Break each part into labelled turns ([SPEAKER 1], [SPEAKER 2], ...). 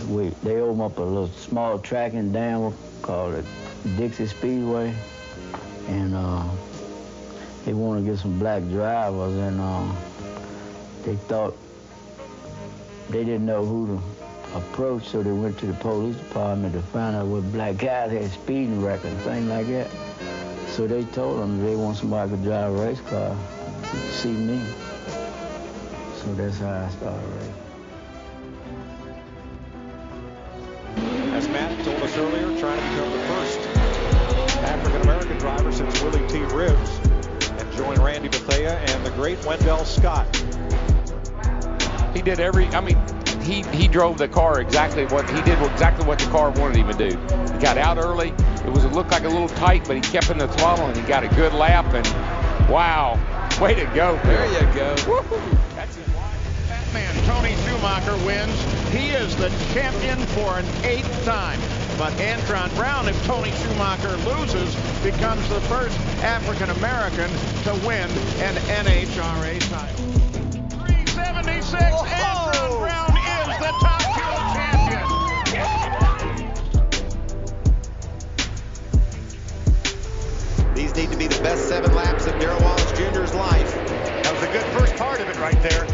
[SPEAKER 1] they opened up a little small track in Danville called the Dixie Speedway, and they wanted to get some black drivers, and they thought they didn't know who to approach, so they went to the police department to find out what black guys had speeding records and things like that. So they told them they want somebody to drive a race car to see me. So that's how I started racing.
[SPEAKER 2] As Matt told us earlier, trying to become the first African-American driver since Willie T. Ribbs and join Randy Bethea and the great Wendell Scott.
[SPEAKER 3] He did he drove the car exactly what the car wanted him to do. He got out early. It looked like a little tight, but he kept in the throttle and he got a good lap. And wow, way to go, Bill.
[SPEAKER 4] There you go.
[SPEAKER 3] Woo-hoo. That's his wife.
[SPEAKER 5] That man, Tony Schumacher, wins. He is the champion for an 8th time. But Antron Brown, if Tony Schumacher loses, becomes the first African American to win an NHRA title. 376. Antron Brown is the top fuel champion.
[SPEAKER 6] These need to be the best 7 laps of Darrell Wallace Jr.'s life.
[SPEAKER 5] That was a good first part of it right there.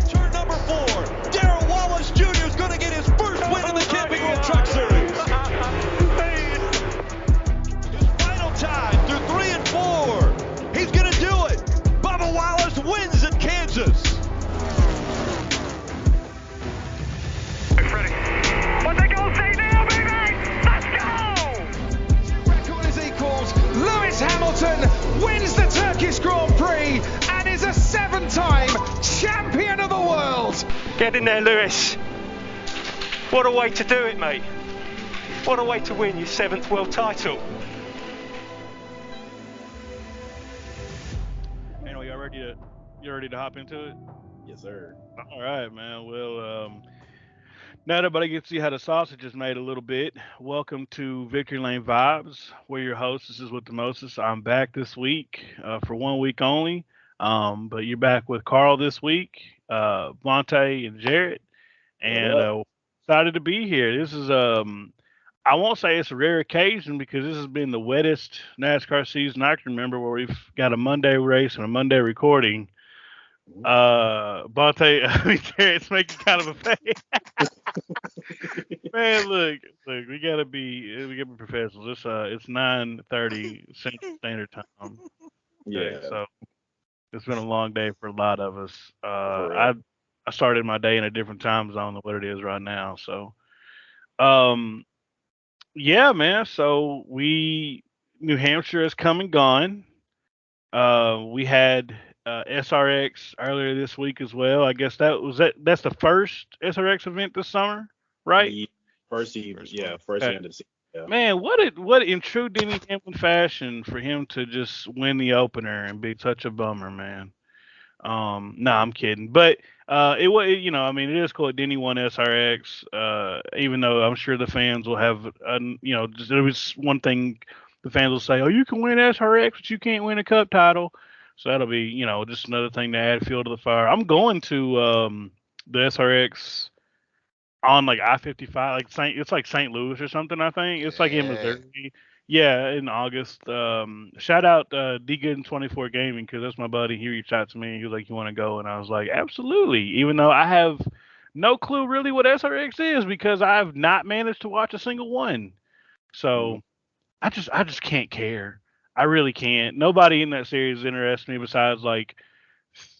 [SPEAKER 7] Turn number 4. Darrell Wallace Jr. is going to get his first win in the Camping World Truck Series. His final time through 3 and 4. He's going to do it. Bubba Wallace wins at Kansas.
[SPEAKER 5] Ready. What they gonna say now, baby? Let's go!
[SPEAKER 8] Record is equals. Lewis Hamilton wins the Turkish Grand Prix and is a 7-time champion of the world.
[SPEAKER 9] Get in there, Lewis. What a way to do it, mate. What a way to win your 7th world title.
[SPEAKER 10] Anyway, you ready to hop into it?
[SPEAKER 4] Yes, sir.
[SPEAKER 10] All right, man. Well, now everybody gets to see how the sausage is made a little bit. Welcome to Victory Lane Vibes. We're your hosts. This is with the Moses. I'm back this week for 1 week only. But you're back with Carl this week, Vontae and Jarrett, and excited to be here. This is I won't say it's a rare occasion because this has been the wettest NASCAR season I can remember, where we've got a Monday race and a Monday recording. Vontae, Jarrett's making kind of a face. Man, look, we gotta be professionals. It's 9:30 Central Standard Time.
[SPEAKER 4] Yeah.
[SPEAKER 10] So it's been a long day for a lot of us. I started my day in a different time zone than what it is right now. So, yeah, man. So New Hampshire has come and gone. We had SRX earlier this week as well. I guess that's the first SRX event this summer, right?
[SPEAKER 4] The first event of the season. Yeah.
[SPEAKER 10] Man, what in true Denny Hamlin fashion for him to just win the opener and be such a bummer, man. No, I'm kidding. But it was, it is called Denny won SRX. Even though I'm sure the fans will have, just there was one thing the fans will say, oh, you can win SRX, but you can't win a Cup title. So that'll be, just another thing to add fuel to the fire. I'm going to the SRX on like I-55, it's like St. Louis or something. I think it's like in Missouri. Yeah, in August. Shout out D Good in 24 Gaming, because that's my buddy. He reached out to me. He was like, "You want to go?" And I was like, "Absolutely." Even though I have no clue really what SRX is, because I've not managed to watch a single one. So I just can't care. I really can't. Nobody in that series interests me besides like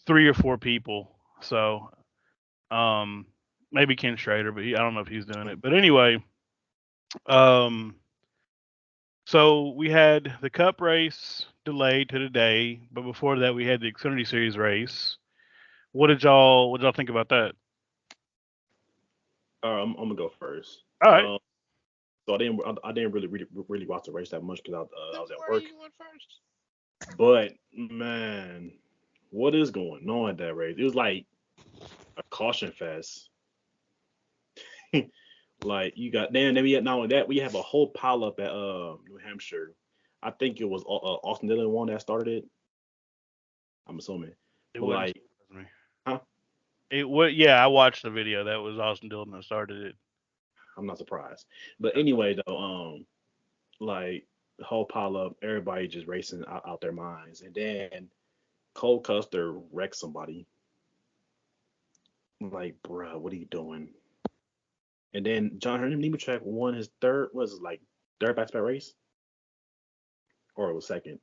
[SPEAKER 10] 3 or 4 people. So, maybe Ken Schrader, but I don't know if he's doing it. But anyway, so we had the Cup race delayed to today, but before that we had the Xfinity Series race. What did y'all think about that?
[SPEAKER 4] I'm gonna go first.
[SPEAKER 10] All right.
[SPEAKER 4] So I didn't really watch the race that much because I was at work. You went first. But man, what is going on at that race? It was like a caution fest. Like you got then we had, not only that, we have a whole pile up at New Hampshire. I think it was Austin Dillon one that started it. I'm assuming.
[SPEAKER 10] It was
[SPEAKER 4] huh?
[SPEAKER 10] It was, yeah. I watched the video. That was Austin Dillon that started it.
[SPEAKER 4] I'm not surprised. But anyway, though, like the whole pile up, everybody just racing out their minds, and then Cole Custer wrecked somebody. I'm like, bruh, what are you doing? And then John Nemechek won his third back-to-back race, or it was second.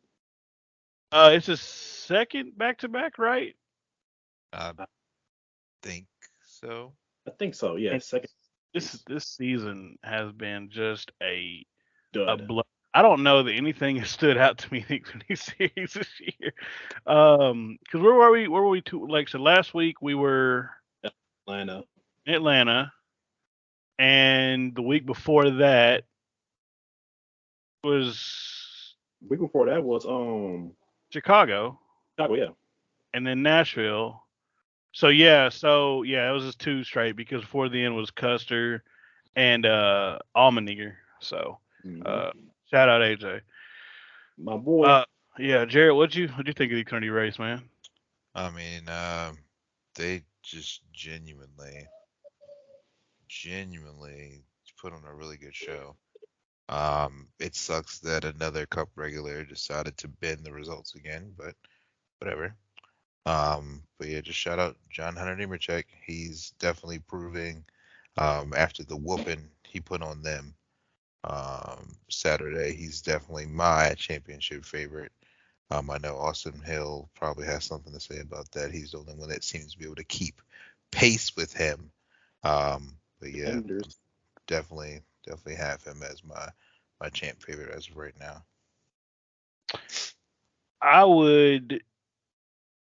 [SPEAKER 10] It's his second back-to-back, right?
[SPEAKER 11] I think so.
[SPEAKER 4] I think so. Yeah, second.
[SPEAKER 10] This season has been just a
[SPEAKER 4] Dud.
[SPEAKER 10] I don't know that anything has stood out to me in the Xfinity Series this year. Because where were we? So last week we were Atlanta, and the week before that was Chicago.
[SPEAKER 4] Chicago, yeah.
[SPEAKER 10] And then Nashville. So it was just two straight because before the end was Custer and Allmendinger. So shout out AJ.
[SPEAKER 4] My boy.
[SPEAKER 10] Jared, what'd you think of the Xfinity race, man?
[SPEAKER 11] I mean, they just genuinely put on a really good show. It sucks that another Cup regular decided to bend the results again, but whatever. But yeah, just shout out John Hunter Nemechek. He's definitely proving after the whooping he put on them Saturday, he's definitely my championship favorite. I know Austin Hill probably has something to say about that. He's the only one that seems to be able to keep pace with him. But yeah, definitely have him as my champ favorite as of right now.
[SPEAKER 10] I would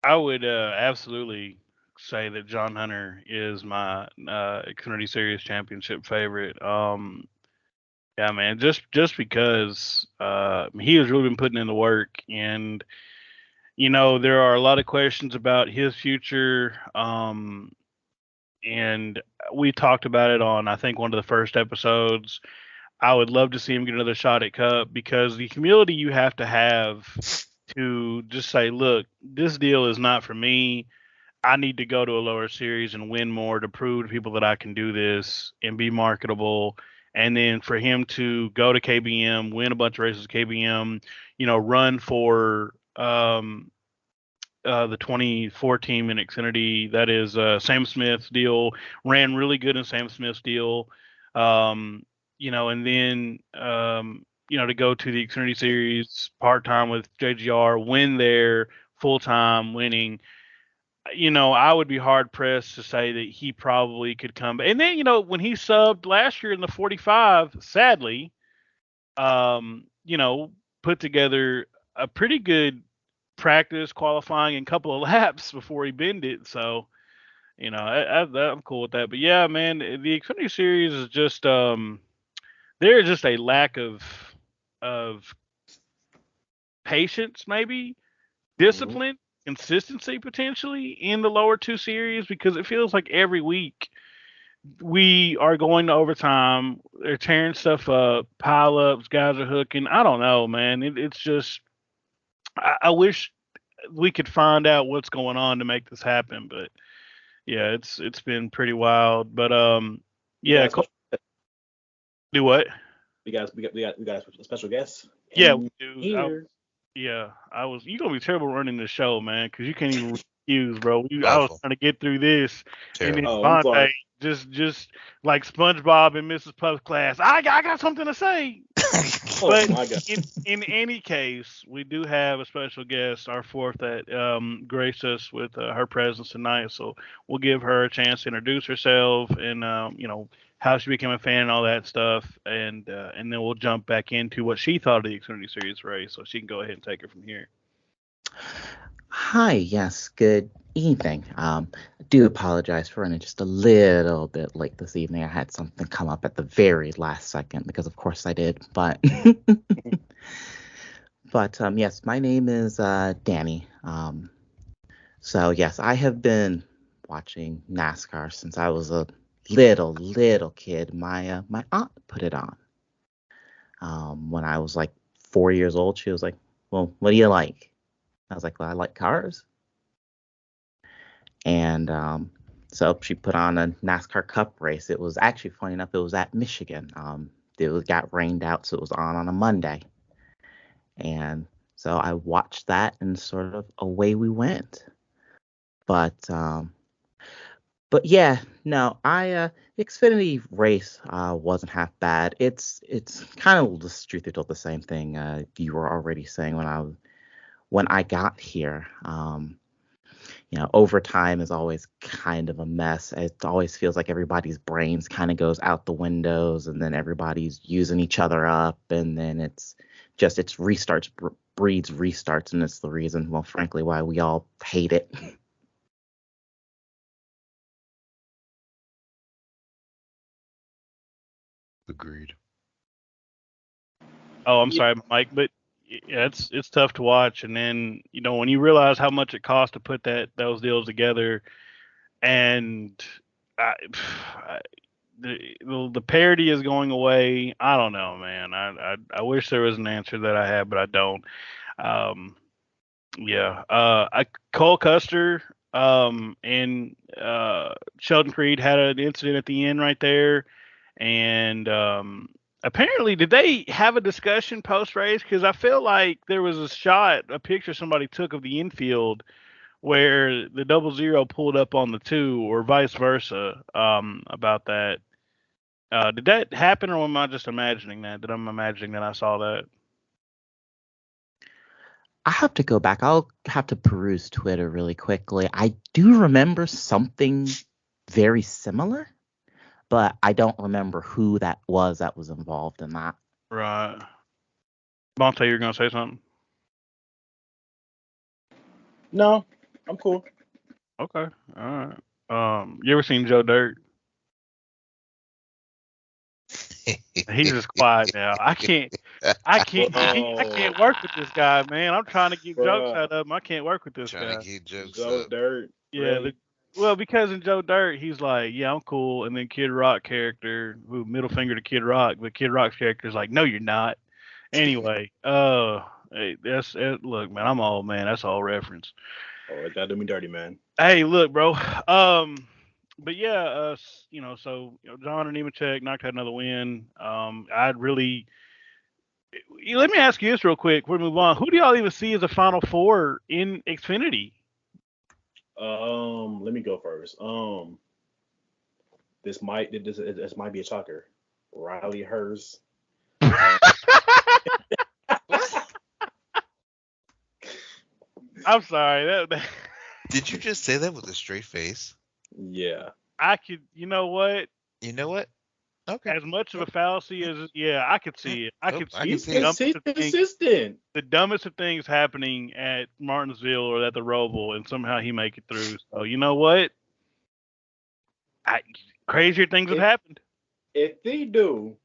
[SPEAKER 10] absolutely say that John Hunter is my Xfinity Series championship favorite. Yeah, man, just because he has really been putting in the work, and there are a lot of questions about his future. And we talked about it on, I think, one of the first episodes. I would love to see him get another shot at Cup, because the humility you have to just say, look, this deal is not for me. I need to go to a lower series and win more to prove to people that I can do this and be marketable. And then for him to go to KBM, win a bunch of races at KBM, run for the 24 team in Xfinity. That is Sam Smith's deal. Ran really good in Sam Smith's deal. And then to go to the Xfinity Series part-time with JGR, win there, full-time winning. I would be hard-pressed to say that he probably could come back. And then, when he subbed last year in the 45, sadly, put together a pretty good practice, qualifying, and couple of laps before he bended. So, I'm cool with that. But, yeah, man, the Xfinity Series is just there is just a lack of patience, maybe, discipline, consistency potentially in the lower two series, because it feels like every week we are going to overtime. They're tearing stuff up, pile ups, guys are hooking. I don't know, man. It's just, I wish we could find out what's going on to make this happen. But yeah, it's been pretty wild. But yeah, do what?
[SPEAKER 4] We got a special guest.
[SPEAKER 10] Yeah, we do. You're gonna be terrible running the show, man, because you can't even refuse, bro. I was trying to get through this, and then Vontae just like SpongeBob and Mrs. Puff's class. I got something to say. But in any case, we do have a special guest, our fourth, that graced us with her presence tonight. So we'll give her a chance to introduce herself and how she became a fan and all that stuff, and then we'll jump back into what she thought of the Xfinity Series race. So she can go ahead and take it from here.
[SPEAKER 12] Hi, yes, good evening. I do apologize for running just a little bit late this evening. I had something come up at the very last second, because of course I did, but yes, my name is Danny. So yes, I have been watching NASCAR since I was a little kid. My aunt put it on. When I was like 4 years old, she was like, "Well, what do you like?" I was like, "Well, I like cars." And So she put on a NASCAR Cup race. It was actually, funny enough, it was at Michigan. Got rained out, so it was on a Monday. And so I watched that, and sort of away we went. But yeah, no, Xfinity race wasn't half bad. It's kind of just truthfully told the same thing you were already saying when I got here. Overtime is always kind of a mess. It always feels like everybody's brains kind of goes out the windows, and then everybody's using each other up, and then it's restarts breeds restarts, and it's the reason, well, frankly, why we all hate it.
[SPEAKER 11] Agreed.
[SPEAKER 10] Oh, I'm sorry, Mike, but yeah, it's tough to watch. And then when you realize how much it costs to put those deals together, and the parody is going away. I don't know, man. I wish there was an answer that I had, but I don't. Yeah. Cole Custer and Sheldon Creed had an incident at the end right there, and apparently, did they have a discussion post race? Because I feel like there was a picture somebody took of the infield where the 00 pulled up on the 2, or vice versa, about that. Did that happen, or am I just imagining that? Did I'm imagining that I saw that?
[SPEAKER 12] I have to go back. I'll have to peruse Twitter really quickly. I do remember something very similar, but I don't remember who that was involved in that.
[SPEAKER 10] Right. Monte, you're going to say something?
[SPEAKER 4] No, I'm cool.
[SPEAKER 10] Okay. All right. You ever seen Joe Dirt? He's just quiet now. I can't work with this guy, man. I'm trying to get jokes out of him. I can't work with this guy.
[SPEAKER 11] Trying to get jokes
[SPEAKER 4] Joe
[SPEAKER 11] up.
[SPEAKER 4] Dirt.
[SPEAKER 10] Yeah.
[SPEAKER 4] Really?
[SPEAKER 10] Well, because in Joe Dirt, he's like, yeah, I'm cool. And then Kid Rock character, who middle finger to Kid Rock, but Kid Rock's character is like, no, you're not. Anyway, hey, look, man, I'm old, man. That's all reference.
[SPEAKER 4] Oh, that do me dirty, man.
[SPEAKER 10] Hey, look, bro. But yeah, so John and Nemechek knocked out another win. Let me ask you this real quick. We'll move on. Who do y'all even see as a Final Four in Xfinity?
[SPEAKER 4] Let me go first. This might be a shocker. Riley Hurst.
[SPEAKER 10] I'm sorry.
[SPEAKER 11] Did you just say that with a straight face?
[SPEAKER 4] Yeah.
[SPEAKER 10] I could. You know what?
[SPEAKER 11] Okay.
[SPEAKER 10] As much of a fallacy as I could see it. I could see
[SPEAKER 4] He's consistent.
[SPEAKER 10] The dumbest of things happening at Martinsville or at the Roval, and somehow he make it through. So you know what? Crazier things have happened.
[SPEAKER 4] If he do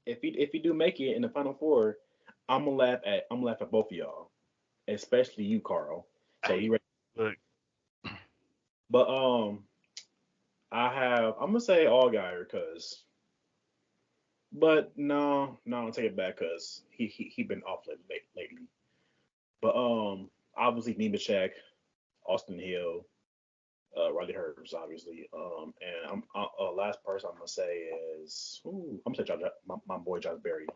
[SPEAKER 4] make it in the Final Four, I'm gonna laugh at both of y'all, especially you, Carl. So he ready.
[SPEAKER 10] Look.
[SPEAKER 4] But I'm gonna say Allgaier, but no, I'll take it back because he been off lately. But obviously Nemechek, Austin Hill, Riley Hurst, obviously. And I'm last person I'm gonna say is I'm gonna say my boy Josh Berry.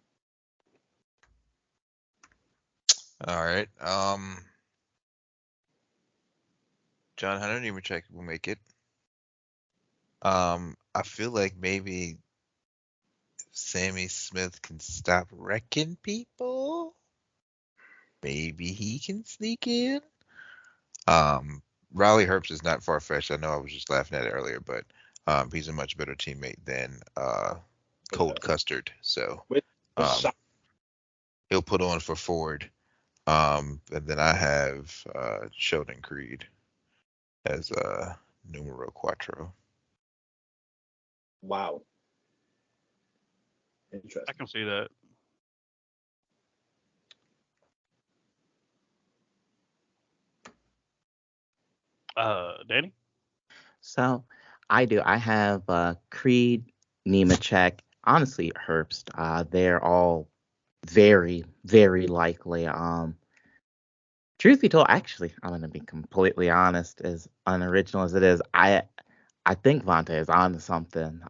[SPEAKER 11] All right. John Hunter Nemechek will make it. I feel like maybe Sammy Smith can stop wrecking people. Maybe he can sneak in. Riley Herbst is not far-fetched. I know I was just laughing at it earlier, but he's a much better teammate than Cold Custard. So he'll put on for Ford. And then I have Sheldon Creed as numero cuatro.
[SPEAKER 4] Wow. Interesting.
[SPEAKER 10] I can see that. Danny?
[SPEAKER 12] So I do. I have Creed, Nemechek, honestly Herbst. They're all very, very likely. Truth be told, actually, I'm gonna be completely honest, as unoriginal as it is, I I think Vontae is on to something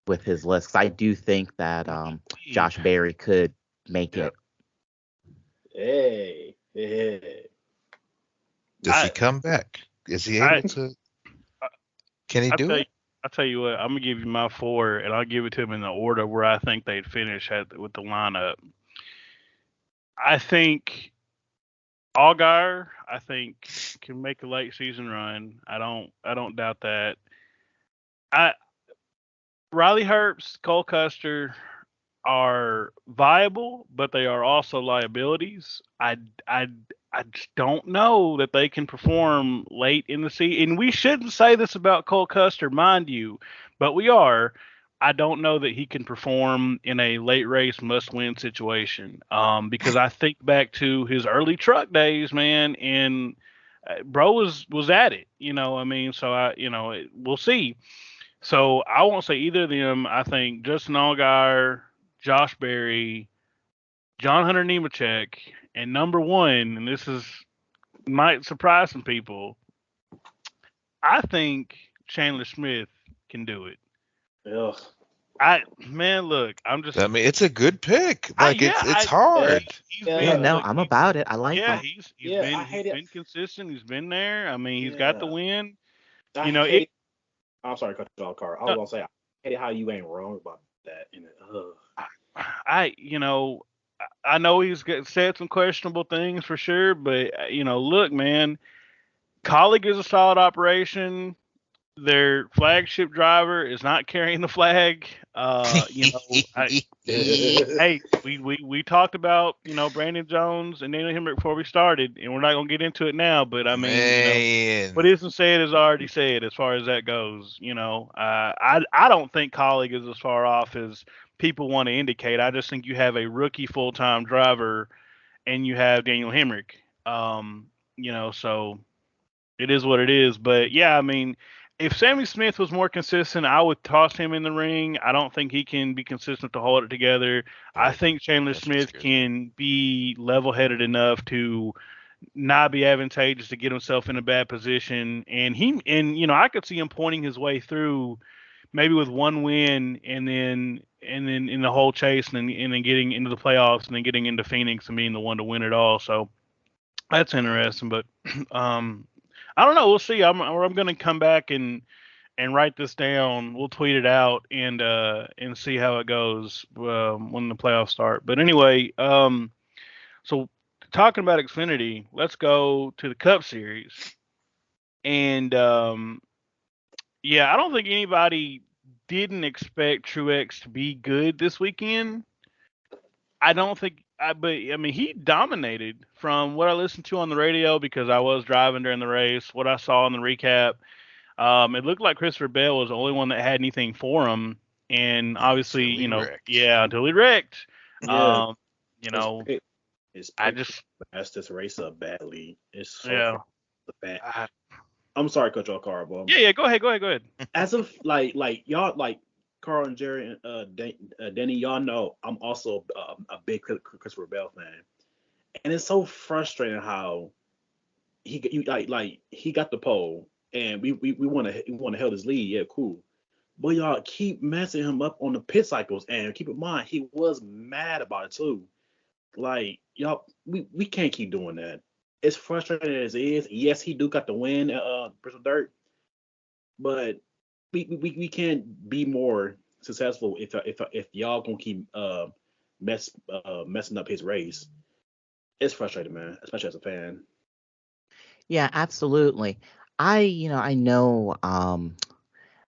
[SPEAKER 12] with his list. 'Cause I do think that Josh Berry could make it.
[SPEAKER 4] Hey.
[SPEAKER 11] Does he come back? Is he able to? Can he do it?
[SPEAKER 10] I'll tell you what. I'm gonna give you my 4, and I'll give it to him in the order where I think they'd finish with the lineup. I think Allgaier, I think, can make a late season run. I don't doubt that. Riley Herbst, Cole Custer are viable, but they are also liabilities. I just don't know that they can perform late in the season. And we shouldn't say this about Cole Custer, mind you, but we are. I don't know that he can perform in a late race must-win situation because I think back to his early truck days, man, and bro was at it. So we'll see. So I won't say either of them. I think Justin Allgaier, Josh Berry, John Hunter Nemechek, and number 1, and this might surprise some people, I think Chandler Smith can do it.
[SPEAKER 4] Ugh.
[SPEAKER 10] Look, I'm just.
[SPEAKER 11] I mean, it's a good pick. It's hard.
[SPEAKER 12] I'm about it. I like it.
[SPEAKER 10] He's been consistent. He's been there. I mean, he's got the win.
[SPEAKER 4] I'm sorry, cut you off, Carl. I was gonna say, I hate how you ain't wrong about that.
[SPEAKER 10] I know he's said some questionable things for sure, but look, man, Colleague is a solid operation. Their flagship driver is not carrying the flag. Hey, we talked about Brandon Jones and Daniel Hemrick before we started, and we're not gonna get into it now. But I mean, what isn't said is already said as far as that goes. I don't think Colleague is as far off as people want to indicate. I just think you have a rookie full-time driver, and you have Daniel Hemrick. So it is what it is. But yeah, I mean, if Sammy Smith was more consistent, I would toss him in the ring. I don't think he can be consistent to hold it together. I think Chandler Smith can be level-headed enough to not be advantageous to get himself in a bad position. And I could see him pointing his way through, maybe with one win, and then in the whole chase, and then getting into the playoffs, and then getting into Phoenix and being the one to win it all. So that's interesting. But I don't know. We'll see. I'm going to come back and write this down. We'll tweet it out and see how it goes when the playoffs start. But anyway, so talking about Xfinity, let's go to the Cup Series. And I don't think anybody didn't expect Truex to be good this weekend. I don't think. But I mean, he dominated from what I listened to on the radio because I was driving during the race. What I saw in the recap, it looked like Christopher Bell was the only one that had anything for him, and obviously, until he wrecked.
[SPEAKER 4] I just messed this race up badly. It's so bad. I'm sorry, Coach Carl.
[SPEAKER 10] Yeah, go ahead.
[SPEAKER 4] As of like y'all like. Carl and Jerry and Denny, y'all know I'm also a big Christopher Bell fan, and it's so frustrating how he got the pole, and we want to hold his lead, yeah, cool, but y'all keep messing him up on the pit cycles, and keep in mind he was mad about it too. Like y'all, we can't keep doing that. It's frustrating as it is. Yes, he do got the win Bristol Dirt, but we can't be more successful if y'all gonna keep messing up his race. It's frustrating, man, especially as a fan.
[SPEAKER 12] Yeah, absolutely. I know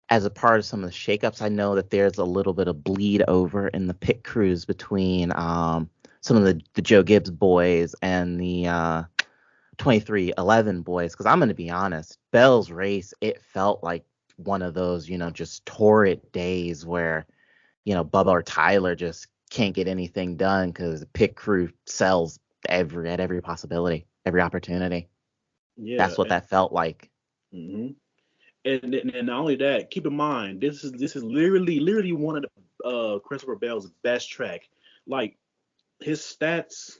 [SPEAKER 12] as a part of some of the shakeups, I know that there's a little bit of bleed over in the pit crews between some of the Joe Gibbs boys and the 2311 boys. Because I'm going to be honest, Bell's race, it felt like one of those, just torrid days where, Bubba or Tyler just can't get anything done because the pit crew sells at every possibility, every opportunity.
[SPEAKER 4] Yeah,
[SPEAKER 12] that's what that felt like.
[SPEAKER 4] Mm-hmm. And not only that, keep in mind this is literally one of the Christopher Bell's best track. Like his stats,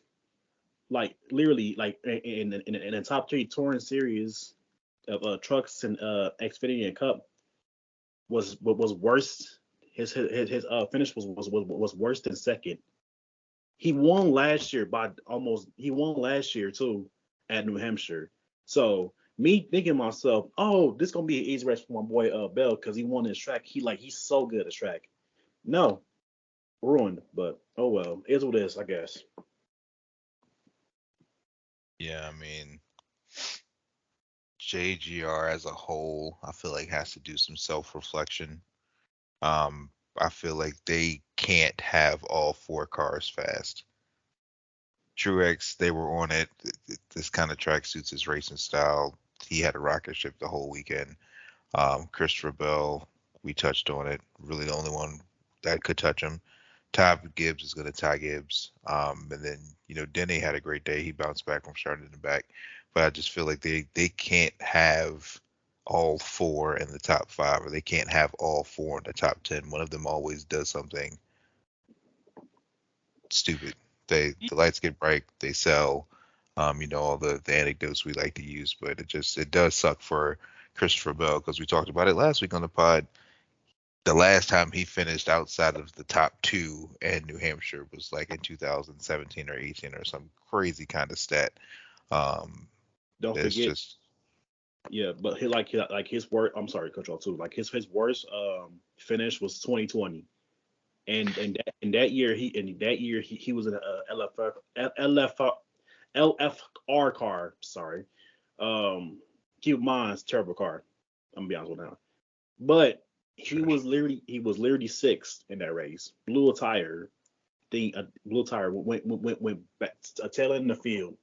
[SPEAKER 4] like literally like in the top 3 touring series of trucks and Xfinity and Cup. was worse. His finish was worse than second. He won last year by almost. He won last year too at New Hampshire. So me thinking to myself, oh, this gonna be an easy race for my boy Bell because he won this track. He's so good at track. No, ruined. But oh well, it is what it is, I guess.
[SPEAKER 11] Yeah, I mean, JGR as a whole, I feel like has to do some self-reflection. I feel like they can't have all 4 cars fast. Truex, they were on it. This kind of track suits his racing style. He had a rocket ship the whole weekend. Christopher Bell, we touched on it. Really the only one that could touch him. Ty Gibbs is going to Ty Gibbs. And then, Denny had a great day. He bounced back from starting in the back. But I just feel like they can't have all 4 in the top 5, or they can't have all 4 in the top 10. One of them always does something stupid. The lights get bright, they sell. All the anecdotes we like to use, but it does suck for Christopher Bell because we talked about it last week on the pod. The last time he finished outside of the top 2 in New Hampshire was like in 2017 or 18 or some crazy kind of stat.
[SPEAKER 4] Don't forget. Yeah, but his worst. I'm sorry, Control too. Like his worst finish was 2020, and that year he was in a LFR car. Sorry, keep in mind it's a terrible car. I'm gonna be honest with you now, but he was literally sixth in that race. Blew a tire. Went back a tail end in the field.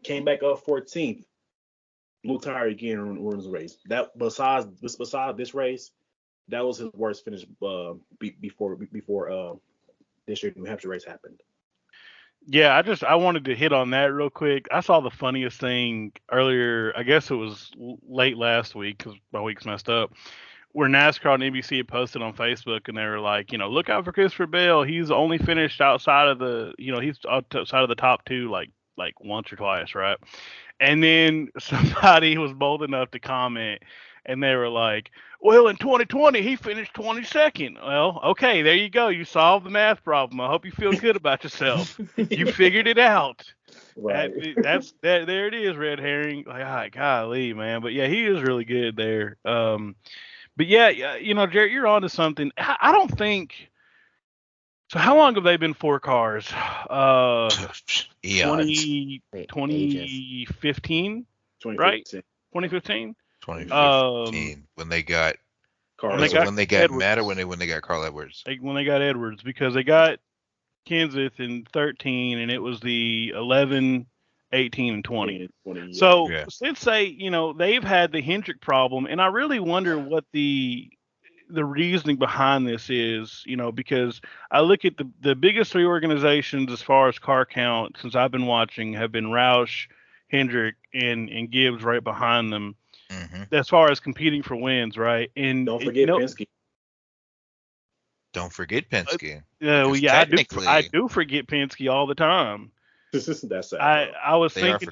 [SPEAKER 4] Came back up 14th. Blew tire again and ruins the race. That besides this race, that was his worst finish before this year New Hampshire race happened.
[SPEAKER 10] Yeah, I wanted to hit on that real quick. I saw the funniest thing earlier. I guess it was late last week because my week's messed up. Where NASCAR and NBC had posted on Facebook, and they were like, look out for Christopher Bell. He's only finished outside of the, he's outside of the top 2 like once or twice, right? And then somebody was bold enough to comment, and they were like, well, in 2020, he finished 22nd. Well, okay, there you go. You solved the math problem. I hope you feel good about yourself. You figured it out.
[SPEAKER 4] Right.
[SPEAKER 10] There it is, red herring. Like, golly, man. But yeah, he is really good there. But yeah, Jarrett, you're onto something. I don't think. So how long have they been 4 cars? 2015, right? 2015.
[SPEAKER 11] 2015 when they got Carl. When they got Matt, or when they got Carl Edwards.
[SPEAKER 10] When they got Edwards, because they got Kenseth in 13, and it was the 11, 18, and 20. So let's say they've had the Hendrick problem, and I really wonder what the reasoning behind this is, because I look at the biggest 3 organizations as far as car count since I've been watching have been Roush, Hendrick, and Gibbs right behind them, as far as competing for wins, right? And
[SPEAKER 4] don't forget Penske.
[SPEAKER 11] Don't forget Penske.
[SPEAKER 10] I do forget Penske all the time.
[SPEAKER 4] That's sad.
[SPEAKER 10] I was thinking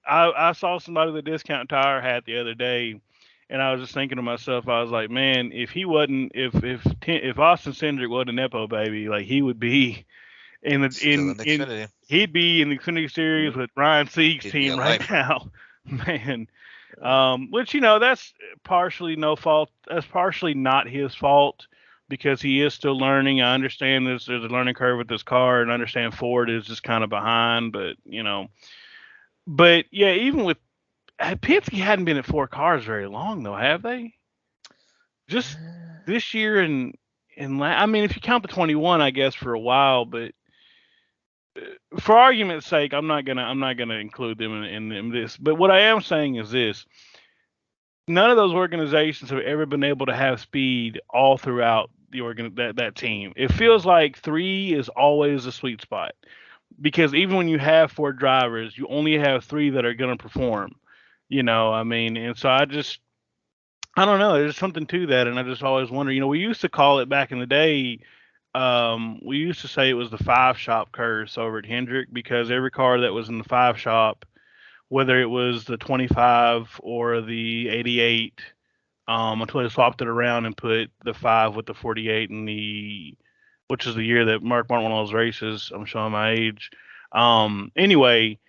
[SPEAKER 10] I saw somebody with a discount tire hat the other day. And I was just thinking to myself, I was like, man, if Austin Cindric wasn't a Nepo baby, like he would be he'd be in the Xfinity Series with Ryan Sieg's team right now, man. Which that's partially no fault. That's partially not his fault because he is still learning. I understand there's a learning curve with this car, and I understand Ford is just kind of behind, but but yeah, even with Penske hadn't been at 4 cars very long, though, have they? Just this year and I mean, if you count the 21, I guess for a while, but for argument's sake, I'm not gonna include them in this. But what I am saying is this: none of those organizations have ever been able to have speed all throughout that team. It feels like 3 is always a sweet spot because even when you have 4 drivers, you only have 3 that are gonna perform. I mean, and so I don't know. There's something to that, and I just always wonder. We used to call it back in the day. We used to say it was the 5 shop curse over at Hendrick because every car that was in the 5 shop, whether it was the 25 or the 88, until they swapped it around and put the 5 with the 48 which is the year that Mark Martin won all those races. I'm showing my age. Anyway,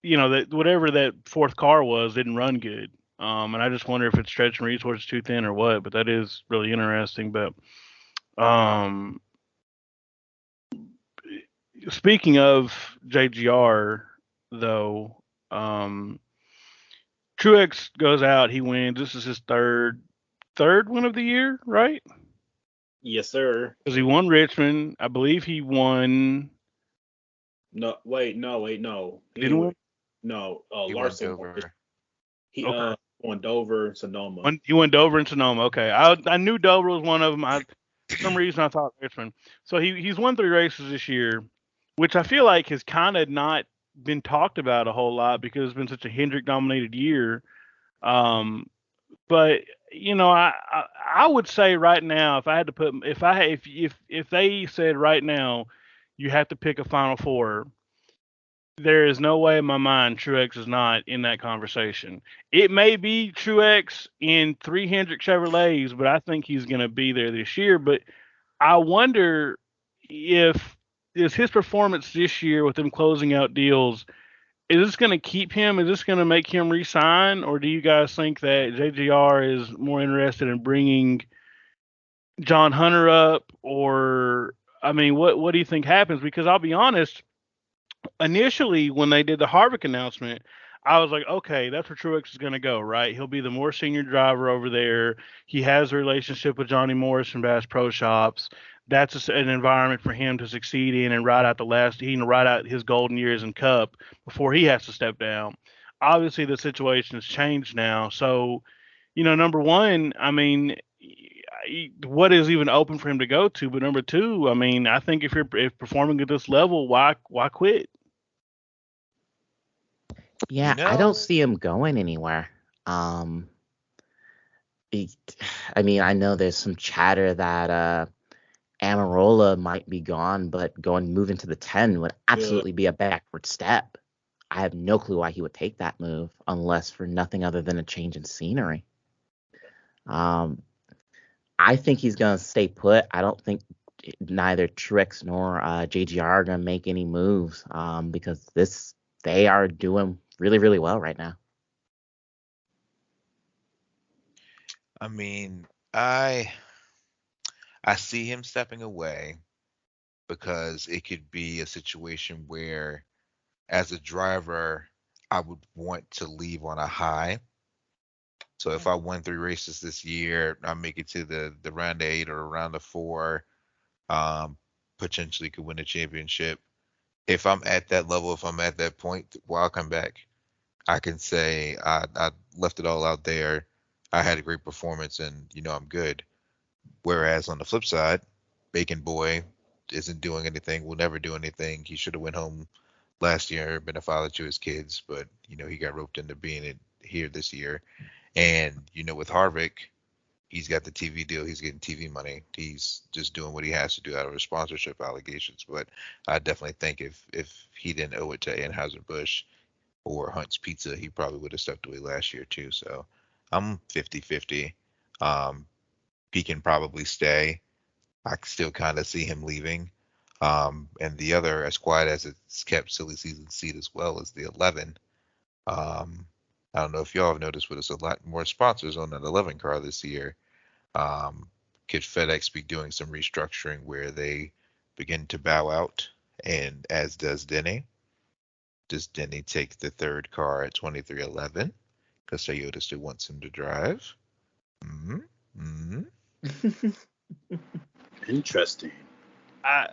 [SPEAKER 10] that whatever that fourth car was didn't run good. And I just wonder if it's stretching resources too thin or what. But that is really interesting. But speaking of JGR, though, Truex goes out, he wins. This is his third win of the year, right?
[SPEAKER 4] Yes, sir.
[SPEAKER 10] Because he won Richmond. I believe he won.
[SPEAKER 4] No.
[SPEAKER 10] Didn't win?
[SPEAKER 4] No.
[SPEAKER 11] He won
[SPEAKER 4] Larson.
[SPEAKER 11] Dover.
[SPEAKER 4] He
[SPEAKER 10] Okay.
[SPEAKER 4] won Dover, Sonoma.
[SPEAKER 10] He went Dover and Sonoma. Okay, I knew Dover was one of them. For some reason I thought Richmond. So he's won 3 races this year, which I feel like has kind of not been talked about a whole lot because it's been such a Hendrick dominated year. But I would say right now, if I had to put, if they said right now, you have to pick a Final Four, there is no way in my mind Truex is not in that conversation. It may be Truex in 3 Hendrick Chevrolets, but I think he's going to be there this year. But I wonder if is his performance this year with them closing out deals, is this going to keep him? Is this going to make him resign? Or do you guys think that JGR is more interested in bringing John Hunter up? Or, I mean, what do you think happens? Because I'll be honest, initially when they did the Harvick announcement, I was like, okay, that's where Truex is going to go, right? He'll be the more senior driver over there. He has a relationship with Johnny Morris from Bass Pro Shops. That's an environment for him to succeed in and ride out his golden years in Cup before he has to step down. Obviously, the situation has changed now. So, number one, I mean, what is even open for him to go to? But number two, I mean, I think if performing at this level, why quit?
[SPEAKER 12] Yeah, I don't see him going anywhere. I mean, I know there's some chatter that Amarola might be gone, but moving to the 10 would absolutely be a backward step. I have no clue why he would take that move unless for nothing other than a change in scenery. I think he's going to stay put. I don't think neither Truex nor JGR are going to make any moves because they are doing really, really well right now.
[SPEAKER 11] I mean, I see him stepping away because it could be a situation where, as a driver, I would want to leave on a high. So if I won 3 races this year, I make it to the round of 8 or round of 4, potentially could win a championship. If I'm at that level, if I'm at that point, well, I'll come back. I can say I left it all out there. I had a great performance, and I'm good. Whereas on the flip side, Bacon Boy isn't doing anything. Will never do anything. He should have went home last year, been a father to his kids, but he got roped into being it here this year. And with Harvick, he's got the TV deal. He's getting TV money. He's just doing what he has to do out of his sponsorship allegations. But I definitely think if he didn't owe it to Anheuser-Busch or Hunt's Pizza, he probably would have stepped away last year too. So I'm 50-50. He can probably stay. I still kind of see him leaving. And the other, as quiet as it's kept silly season seat as well, is the 11. I don't know if y'all have noticed, but there's a lot more sponsors on that 11 car this year. Could FedEx be doing some restructuring where they begin to bow out, and as does Denny? Does Denny take the 3rd car at 2311 because Toyota still wants him to drive?
[SPEAKER 4] Interesting.
[SPEAKER 10] I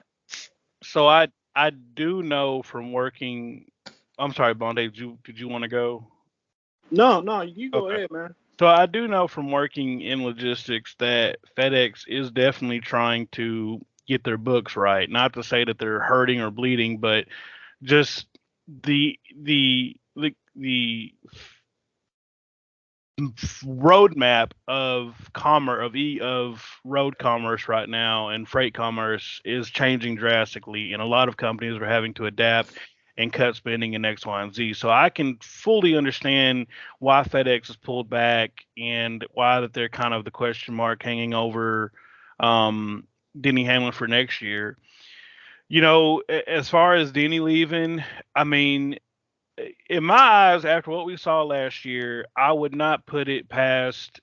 [SPEAKER 10] do know from working. I'm sorry, Bonde. Did you want to go?
[SPEAKER 4] No, you go ahead, man.
[SPEAKER 10] So I do know from working in logistics that FedEx is definitely trying to get their books right. Not to say that they're hurting or bleeding, but just the roadmap of road commerce right now and freight commerce is changing drastically, and a lot of companies are having to adapt. and cut spending and X, Y, and Z. So I can fully understand why FedEx has pulled back and why that they're kind of the question mark hanging over Denny Hamlin for next year. As far as Denny leaving, I mean, in my eyes, after what we saw last year, I would not put it past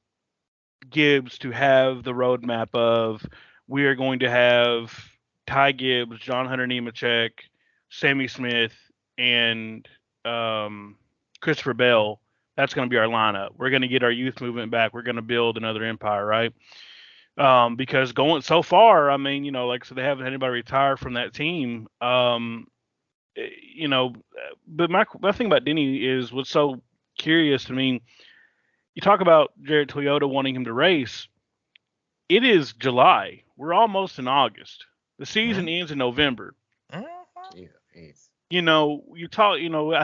[SPEAKER 10] Gibbs to have the roadmap of we are going to have Ty Gibbs, John Hunter Nemechek, Sammy Smith, and Christopher Bell. That's going to be our lineup. We're going to get our youth movement back. We're going to build another empire, right? Because going so far, I mean, like I said, they haven't had anybody retire from that team. But my thing about Denny is what's so curious to me. You talk about Jared Toyota wanting him to race. It is July. We're almost in August. The season ends in November. I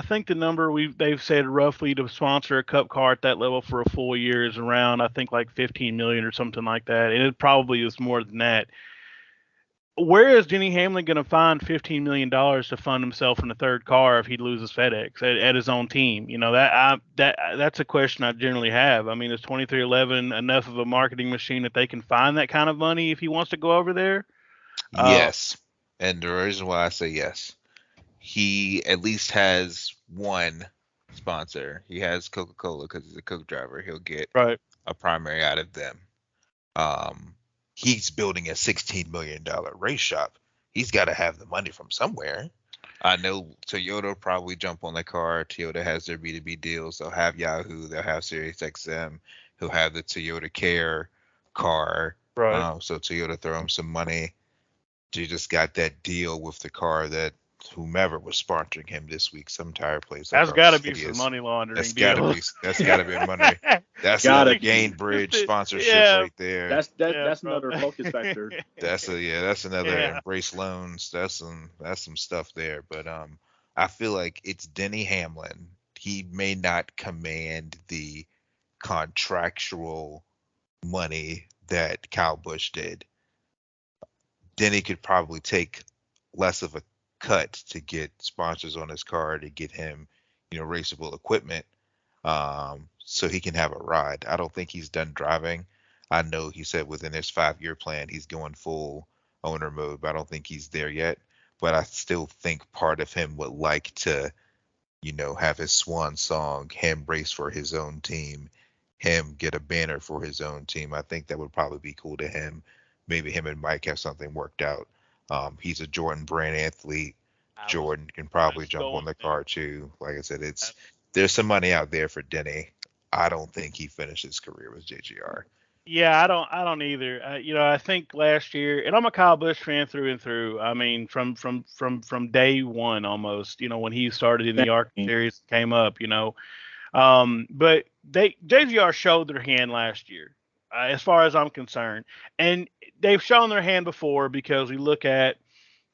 [SPEAKER 10] think the number they've said roughly to sponsor a Cup car at that level for a full year is around, I think, like $15 million or something like that. And it probably is more than that. Where is Denny Hamlin going to find $15 million to fund himself in the third car if he loses FedEx at his own team? That's a question I generally have. I mean, is 2311 enough of a marketing machine that they can find that kind of money if he wants to go over there?
[SPEAKER 11] Yes. And the reason why I say yes, he at least has one sponsor. He has Coca-Cola because he's a Coke driver. He'll get a primary out of them. He's building a $16 million race shop. He's got to have the money from somewhere. I know Toyota will probably jump on the car. Toyota has their B2B deals. They'll have Yahoo. They'll have SiriusXM. He'll have the Toyota Care car.
[SPEAKER 10] Right.
[SPEAKER 11] So Toyota throw him some money. You just got that deal with the car that whomever was sponsoring him this week, some tire place.
[SPEAKER 10] That's got to be some money laundering.
[SPEAKER 11] That's got to be money. That's a Gainbridge sponsorship right there.
[SPEAKER 4] That's another focus factor.
[SPEAKER 11] That's another Embrace Loans. That's some stuff there. But I feel like it's Denny Hamlin. He may not command the contractual money that Kyle Busch did. Denny could probably take less of a cut to get sponsors on his car to get him, raceable equipment, so he can have a ride. I don't think he's done driving. I know he said within his 5-year plan he's going full owner mode, but I don't think he's there yet. But I still think part of him would like to, have his swan song, him race for his own team, him get a banner for his own team. I think that would probably be cool to him. Maybe him and Mike have something worked out. He's a Jordan brand athlete. Jordan can probably jump on the car too. Like I said, there's some money out there for Denny. I don't think he finished his career with JGR.
[SPEAKER 10] Yeah, I don't either. I think last year, and I'm a Kyle Busch fan through and through. I mean, from day one almost. When he started in the ARC series, came up. But JGR showed their hand last year, as far as I'm concerned, and they've shown their hand before because we look at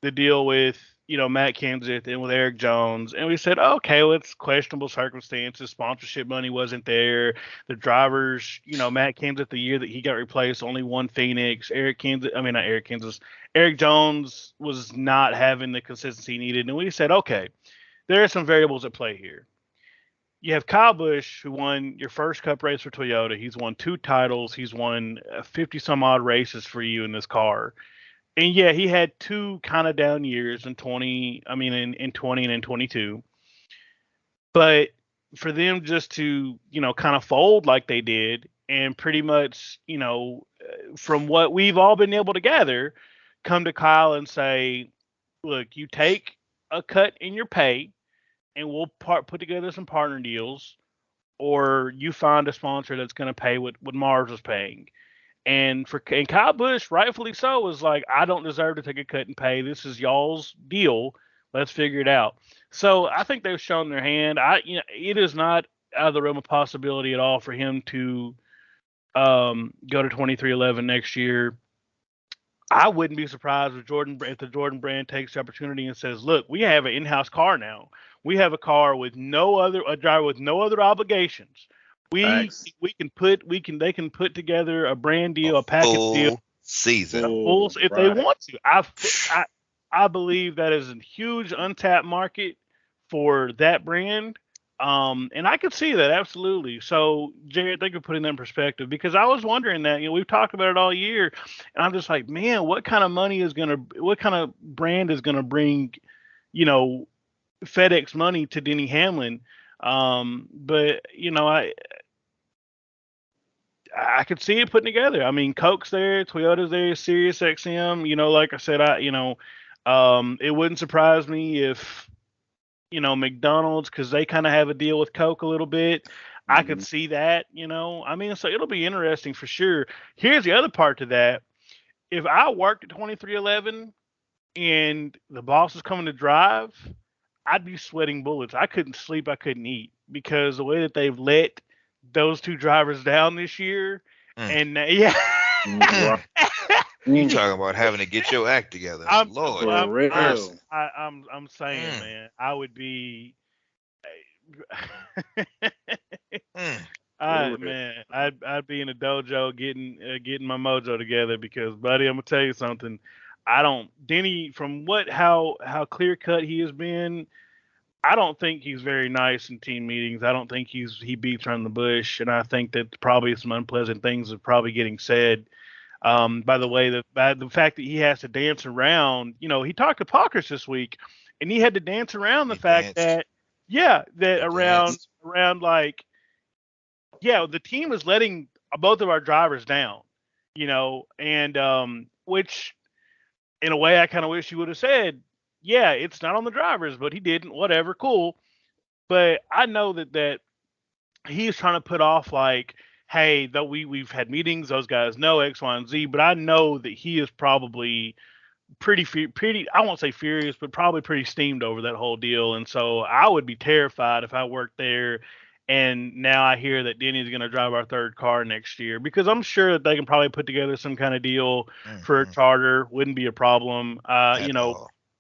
[SPEAKER 10] the deal with Matt Kenseth and with Eric Jones, and we said, okay, well, it's questionable circumstances. Sponsorship money wasn't there. The drivers, Matt Kenseth, the year that he got replaced, only won Phoenix. Eric Jones was not having the consistency needed, and we said, okay, there are some variables at play here. You have Kyle Busch, who won your first Cup race for Toyota. He's won 2 titles. He's won 50-some-odd races for you in this car. And, yeah, he had 2 kind of down years in 20 and in 22. But for them just to, kind of fold like they did and pretty much, from what we've all been able to gather, come to Kyle and say, look, you take a cut in your pay, and we'll put together some partner deals, or you find a sponsor that's going to pay what Mars was paying. And Kyle Busch, rightfully so, was like, I don't deserve to take a cut and pay. This is y'all's deal. Let's figure it out. So I think they've shown their hand. It is not out of the realm of possibility at all for him to go to 2311 next year. I wouldn't be surprised if the Jordan brand takes the opportunity and says, look, we have an in-house car now. We have a car with a driver with no other obligations. They can put together a brand deal, a package deal,
[SPEAKER 11] season,
[SPEAKER 10] if they want to. I believe that is a huge untapped market for that brand. And I could see that absolutely. So, Jared, thank you for putting that in perspective, because I was wondering that, we've talked about it all year, and I'm just like, man, what kind of brand is gonna bring, FedEx money to Denny Hamlin? But I could see it putting together. I mean, Coke's there, Toyota's there, Sirius XM. Like I said, it wouldn't surprise me if McDonald's, because they kind of have a deal with Coke a little bit. I could see that. I mean, so it'll be interesting for sure. Here's the other part to that. If I worked at 2311 and the boss was coming to drive, I'd be sweating bullets. I couldn't sleep. I couldn't eat, because the way that they've let those two drivers down this year. And yeah.
[SPEAKER 11] You talking about having to get your act together. Lord.
[SPEAKER 10] I'm saying, man, I would be man, I'd be in a dojo getting my mojo together, because, buddy, I'm gonna tell you something. Denny, from how clear cut he has been, I don't think he's very nice in team meetings. I don't think he beats around the bush, and I think that probably some unpleasant things are probably getting said. By the way, the fact that he has to dance around, he talked to Parkers this week, and he had to dance around the fact that the team is letting both of our drivers down, and which, in a way, I kind of wish he would have said, yeah, it's not on the drivers, but he didn't. Whatever, cool. But I know that he's trying to put off, like, hey, though we've had meetings, those guys know X, Y, and Z, but I know that he is probably pretty, I won't say furious, but probably pretty steamed over that whole deal. And so I would be terrified if I worked there and now I hear that Denny's going to drive our third car next year, because I'm sure that they can probably put together some kind of deal for a charter. Wouldn't be a problem.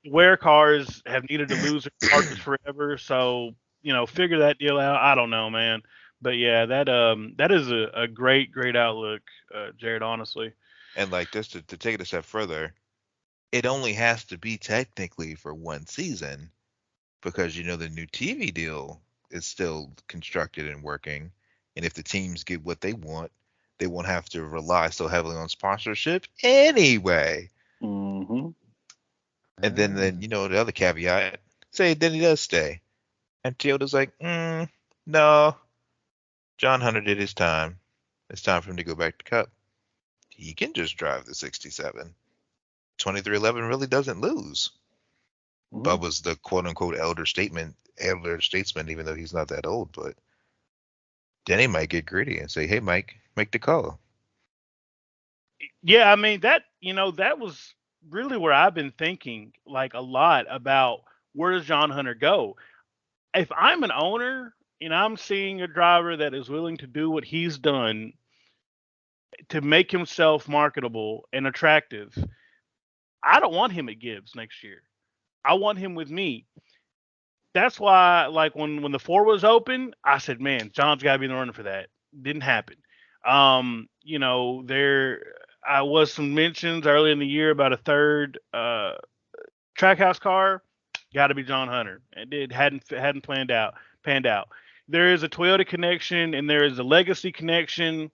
[SPEAKER 10] Where cars have needed to lose their charters forever. So, figure that deal out. I don't know, man. But yeah, that is a great outlook, Jared, honestly.
[SPEAKER 11] And like, just to take it a step further, it only has to be technically for one season, because the new TV deal is still constructed and working. And if the teams get what they want, they won't have to rely so heavily on sponsorship anyway.
[SPEAKER 4] Mm-hmm.
[SPEAKER 11] And then the other caveat, say then he does stay, and Toyota's like, no, John Hunter did his time. It's time for him to go back to Cup. He can just drive the 67. 2311 really doesn't lose. Bubba's the quote-unquote elder statesman, even though he's not that old. But Denny might get greedy and say, hey, Mike, make the call.
[SPEAKER 10] Yeah, I mean, that was really where I've been thinking, like, a lot about where does John Hunter go? If I'm an owner and I'm seeing a driver that is willing to do what he's done to make himself marketable and attractive, I don't want him at Gibbs next year. I want him with me. That's why, like, when the 4 was open, I said, man, John's got to be in the running for that. Didn't happen. There was some mentions early in the year about a third Trackhouse car. Got to be John Hunter. It hadn't panned out. There is a Toyota connection and there is a Legacy connection.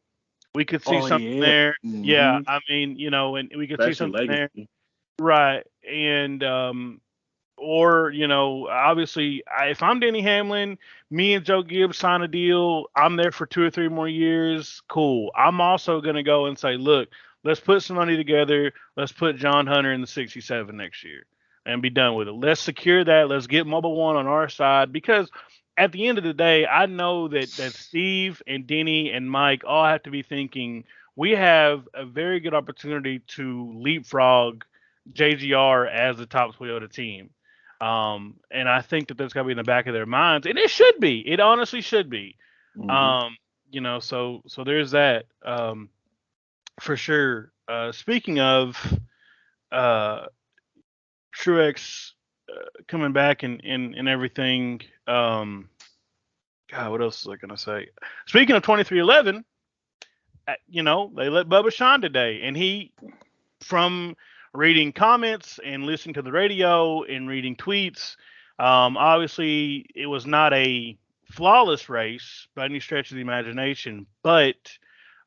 [SPEAKER 10] We could see something there. Mm-hmm. Yeah, I mean, and we could see something Legacy there. Right. And obviously, if I'm Denny Hamlin, me and Joe Gibbs sign a deal, I'm there for 2 or 3 more years, cool. I'm also going to go and say, look, let's put some money together. Let's put John Hunter in the 67 next year and be done with it. Let's secure that. Let's get Mobile One on our side, because at the end of the day, I know that Steve and Denny and Mike all have to be thinking we have a very good opportunity to leapfrog JGR as the top Toyota team. And I think that that's got to be in the back of their minds, and it should be. It honestly should be. Mm-hmm. So there's that, for sure. Speaking of Truex coming back and everything, God, what else was I gonna say? Speaking of 2311, they let Bubba shine today, and he, from reading comments and listening to the radio and reading tweets, Obviously, it was not a flawless race by any stretch of the imagination, but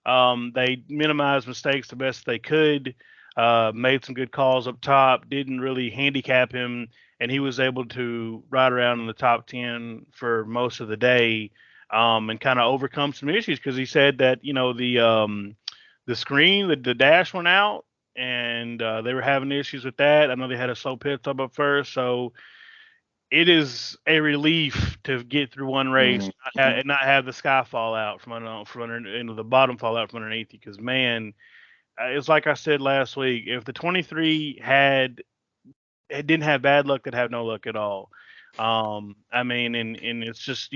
[SPEAKER 10] they minimized mistakes the best they could, made some good calls up top, didn't really handicap him, and he was able to ride around in the top 10 for most of the day, and kind of overcome some issues because he said that, the screen, the dash went out, and they were having issues with that. I know they had a slow pit stop up first, so it is a relief to get through one race and not have the sky fall out the bottom fall out from underneath you. Because man, it's like I said last week. If the 23 it didn't have bad luck, they'd have no luck at all. I mean, and it's just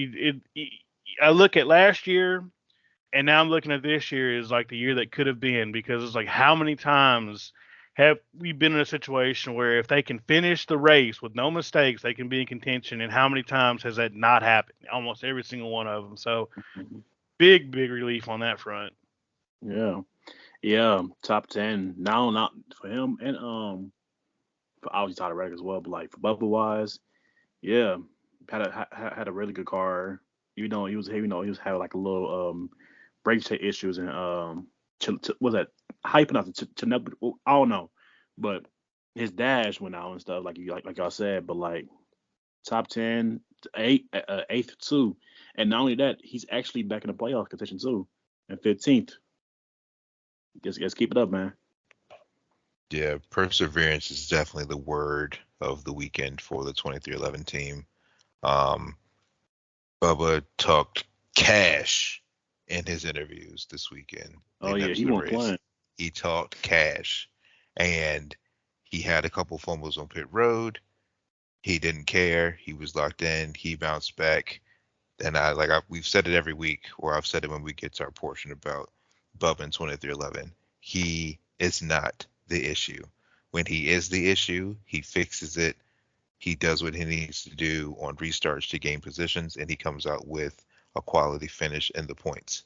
[SPEAKER 10] I look at last year, and now I'm looking at this year as like the year that could have been, because it's like how many times have we been in a situation where if they can finish the race with no mistakes, they can be in contention, and how many times has that not happened? Almost every single one of them. So big relief on that front.
[SPEAKER 4] Yeah, top 10. Now, not for him, and for obviously Tyler Reddick as well, but like for Bubba wise, yeah, had a really good car. Even though he was having like a little brake check issues, and was that hyping out to I don't know, but his dash went out and stuff like y'all said. But like top 10, eighth too, and not only that, he's actually back in the playoff contention too, and 15th. Just keep it up, man.
[SPEAKER 11] Yeah, perseverance is definitely the word of the weekend for the 23XI team. Bubba talked cash in his interviews this weekend.
[SPEAKER 4] Oh yeah, he won't play.
[SPEAKER 11] He talked cash, and he had a couple fumbles on pit road. He didn't care. He was locked in. He bounced back. And we've said it every week, or I've said it when we get to our portion about Bubba and 23XI. He is not the issue. When he is the issue, he fixes it. He does what he needs to do on restarts to gain positions, and he comes out with a quality finish in the points.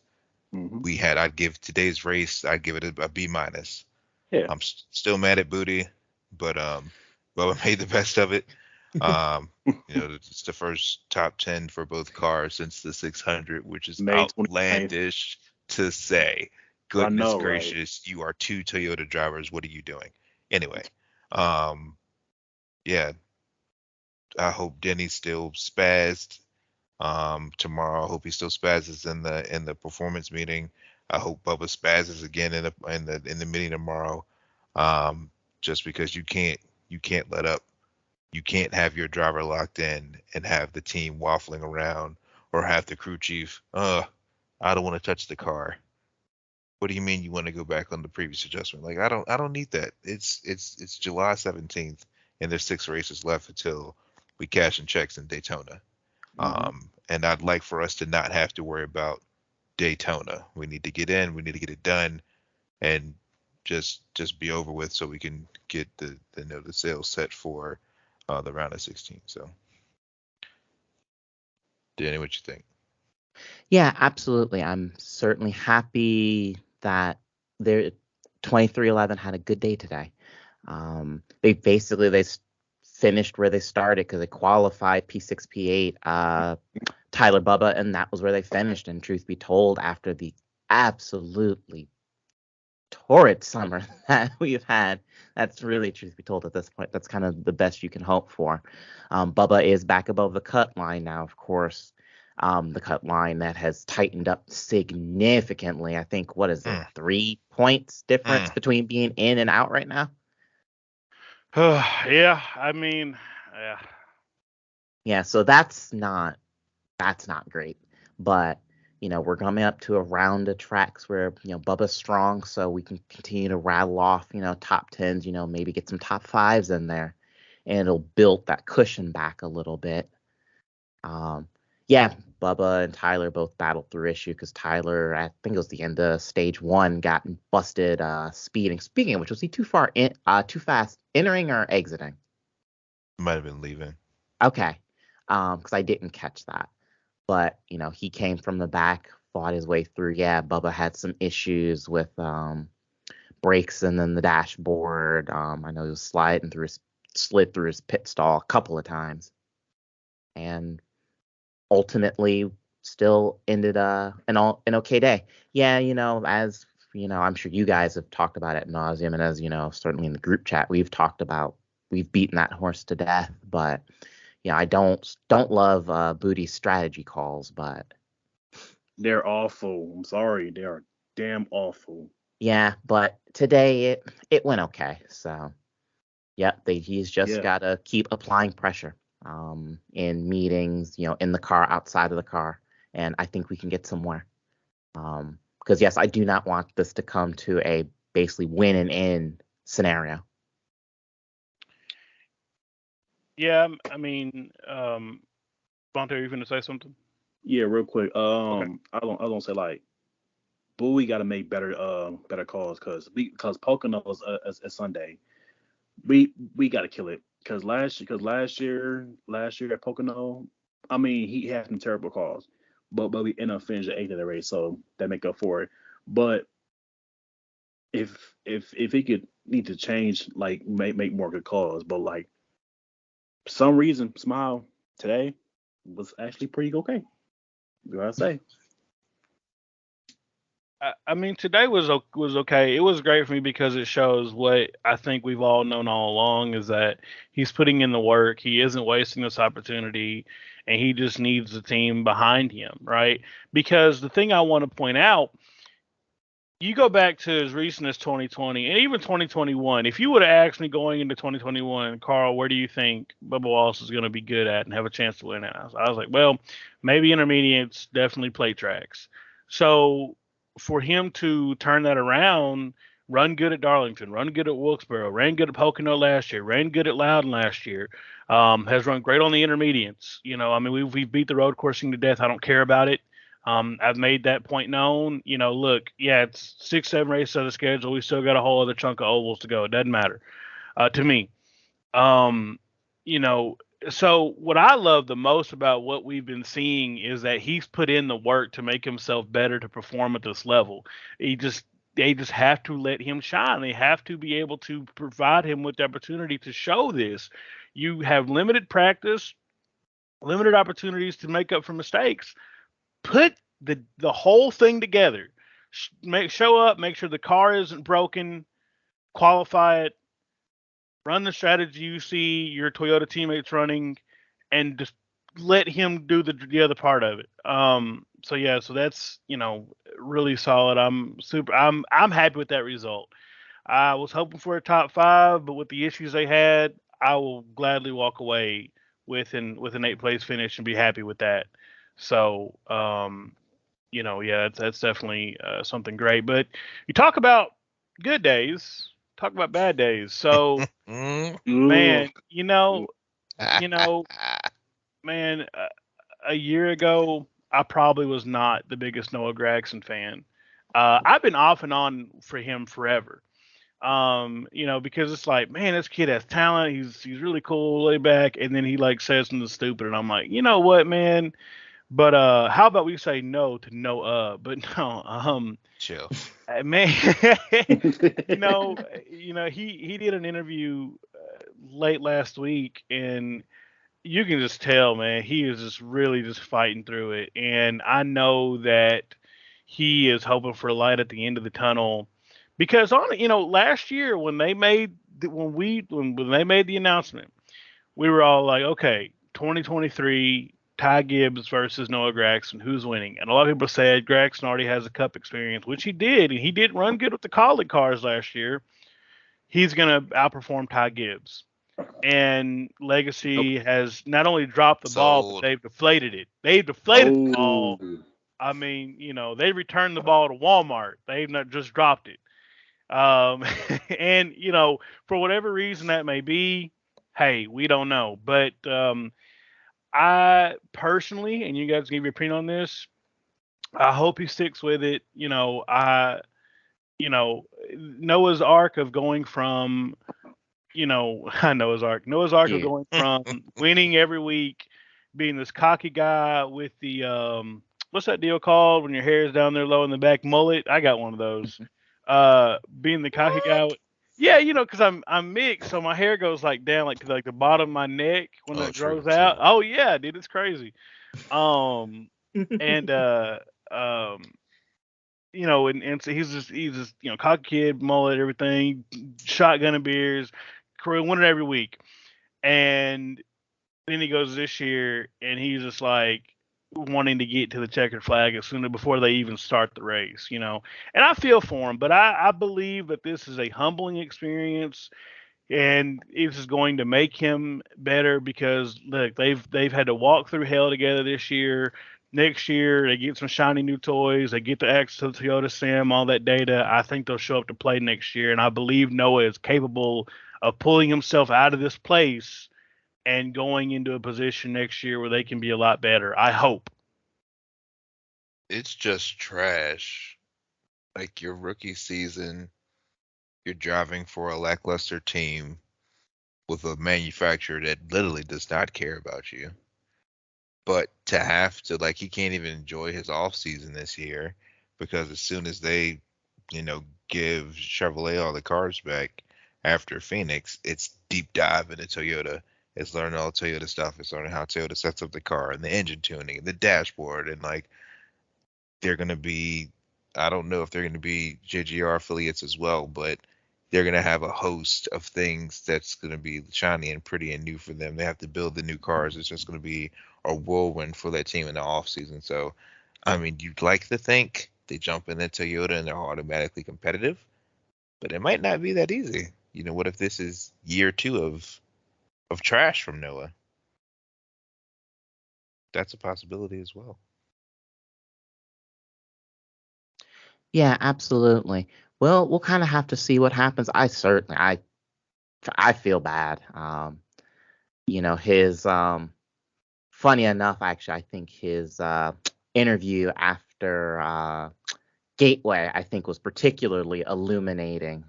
[SPEAKER 11] I'd give today's race, I'd give it a B-.
[SPEAKER 4] Yeah.
[SPEAKER 11] I'm still mad at Booty, but Bubba made the best of it. It's the first top 10 for both cars since the 600, which is outlandish to say. Goodness gracious, right? You are two Toyota drivers. What are you doing? Anyway, yeah. I hope Denny still spazzed tomorrow. I hope he still spazzes in the performance meeting. I hope Bubba spazzes again in the meeting tomorrow. Just because you can't let up. You can't have your driver locked in and have the team waffling around, or have the crew chief, I don't want to touch the car. What do you mean you want to go back on the previous adjustment? Like, I don't need that. It's July 17th, and there's 6 races left until we cash in checks in Daytona. And I'd like for us to not have to worry about Daytona. We need to get in, we need to get it done, and just be over with, so we can get the sales set for the round of 16. So, Danny, what you think?
[SPEAKER 12] Yeah, absolutely. I'm certainly happy that their 23XI had a good day today. They finished where they started, because they qualified P6, P8, Tyler, Bubba, and that was where they finished. And truth be told, after the absolutely torrid summer that we've had, that's really, truth be told, at this point, that's kind of the best you can hope for. Bubba is back above the cut line now, of course. The cut line that has tightened up significantly. I think, what is it, 3 points difference between being in and out right now?
[SPEAKER 10] Yeah, I mean, yeah.
[SPEAKER 12] Yeah, so that's not great. But, we're coming up to a round of tracks where, Bubba's strong, so we can continue to rattle off, top 10s, maybe get some top 5s in there, and it'll build that cushion back a little bit. Yeah, Bubba and Tyler both battled through issue, because Tyler, I think it was the end of stage 1, got busted speeding. Speaking of which, was he too fast entering or exiting?
[SPEAKER 11] Might have been leaving.
[SPEAKER 12] Okay, because I didn't catch that. But, he came from the back, fought his way through. Yeah, Bubba had some issues with brakes and then the dashboard. I know he was slid through his pit stall a couple of times. and ultimately still ended an okay day. Yeah, as I'm sure you guys have talked about it ad nauseum, and as certainly in the group chat we've beaten that horse to death. But I don't love Booty's strategy calls, but
[SPEAKER 4] they're awful. I'm sorry, they are damn awful.
[SPEAKER 12] yeah, but today it went okay. So he's just got to keep applying pressure in meetings, in the car, outside of the car, and I think we can get somewhere. Because yes, I do not want this to come to a basically win and end scenario.
[SPEAKER 10] Yeah, I mean, Vontae, are you going to say something?
[SPEAKER 4] Yeah, real quick.
[SPEAKER 10] Okay.
[SPEAKER 4] I don't say like, Bowie got to make better calls because Poconos is Sunday. We got to kill it because last year at Pocono, I mean he had some terrible calls, but we end up finishing 8th in the race, so that make up for it. But if he could need to change, like make more good calls, but like for some reason, Smile today was actually pretty okay. Gotta say.
[SPEAKER 10] I mean, today was okay. It was great for me because it shows what I think we've all known all along is that he's putting in the work. He isn't wasting this opportunity, and he just needs the team behind him, right? Because the thing I want to point out, you go back to as recent as 2020 and even 2021. If you would have asked me going into 2021, Carl, where do you think Bubba Wallace is going to be good at and have a chance to win it? I was like, well, maybe intermediates, definitely plate tracks. So for him to turn that around, run good at Darlington, run good at Wilkesboro, ran good at Pocono last year, ran good at Loudon last year, has run great on the intermediates. I mean, we've beat the road coursing to death. I don't care about it. I've made that point known. Look, yeah, it's 6-7 races of the schedule. We still got a whole other chunk of ovals to go. It doesn't matter to me. So what I love the most about what we've been seeing is that he's put in the work to make himself better to perform at this level. They just have to let him shine. They have to be able to provide him with the opportunity to show this. You have limited practice, limited opportunities to make up for mistakes. Put the whole thing together. Show up, make sure the car isn't broken, qualify it, run the strategy you see your Toyota teammates running, and just let him do the other part of it. So that's really solid. I'm happy with that result. I was hoping for a top 5, but with the issues they had, I will gladly walk away with an 8th place finish and be happy with that. So that's definitely something great. But you talk about good days, talk about bad days. So, man, man, a year ago, I probably was not the biggest Noah Gragson fan. I've been off and on for him forever. Because it's like, man, this kid has talent. He's really cool, laid back, and then he like says something stupid, and I'm like, you know what, man? But how about we say no to no but no
[SPEAKER 11] chill,
[SPEAKER 10] man. He did an interview late last week, and you can just tell, man, he is just really just fighting through it, and I know that he is hoping for a light at the end of the tunnel because last year when they made when they made the announcement, we were all like, okay, 2023 Ty Gibbs versus Noah Gragson, who's winning? And a lot of people said Gragson already has a Cup experience, which he did, and he did run good with the Colleague cars last year. He's going to outperform Ty Gibbs. And Legacy has not only dropped the ball, but they've deflated it. They've deflated the ball. I mean, they returned the ball to Walmart. They've not just dropped it. And, for whatever reason that may be, hey, we don't know. But I personally, and you guys give your opinion on this, I hope he sticks with it. Noah's Ark of going from, Noah's Ark of going from winning every week, being this cocky guy with the, what's that deal called when your hair is down there low in the back, mullet? I got one of those. Being the cocky guy. Yeah, because I'm mixed, so my hair goes like down like to like the bottom of my neck when it grows out. Oh yeah, dude, it's crazy. And um, and so he's just cocky kid, mullet, everything, shotgun and beers, winning every week. And then he goes this year, and he's just like wanting to get to the checkered flag as soon as before they even start the race, And I feel for him, but I believe that this is a humbling experience, and it's going to make him better because look, they've had to walk through hell together this year. Next year, they get some shiny new toys. They get the access to the Toyota Sim, all that data. I think they'll show up to play next year, and I believe Noah is capable of pulling himself out of this place and going into a position next year where they can be a lot better. I hope.
[SPEAKER 11] It's just trash. Like your rookie season, you're driving for a lackluster team with a manufacturer that literally does not care about you. But to have to, like, he can't even enjoy his off season this year because as soon as they, give Chevrolet all the cars back after Phoenix, it's deep dive into Toyota. It's learning all Toyota stuff. It's learning how Toyota sets up the car and the engine tuning and the dashboard. And like, they're going to be, I don't know if they're going to be JGR affiliates as well, but they're going to have a host of things that's going to be shiny and pretty and new for them. They have to build the new cars. It's just going to be a whirlwind for that team in the off season. So, I mean, you'd like to think they jump in at Toyota and they're automatically competitive, but it might not be that easy. What if this is year 2 of trash from Noah? That's a possibility as well.
[SPEAKER 12] Yeah, absolutely. Well, we'll kind of have to see what happens. I feel bad. His funny enough, actually, I think his interview after Gateway, I think, was particularly illuminating.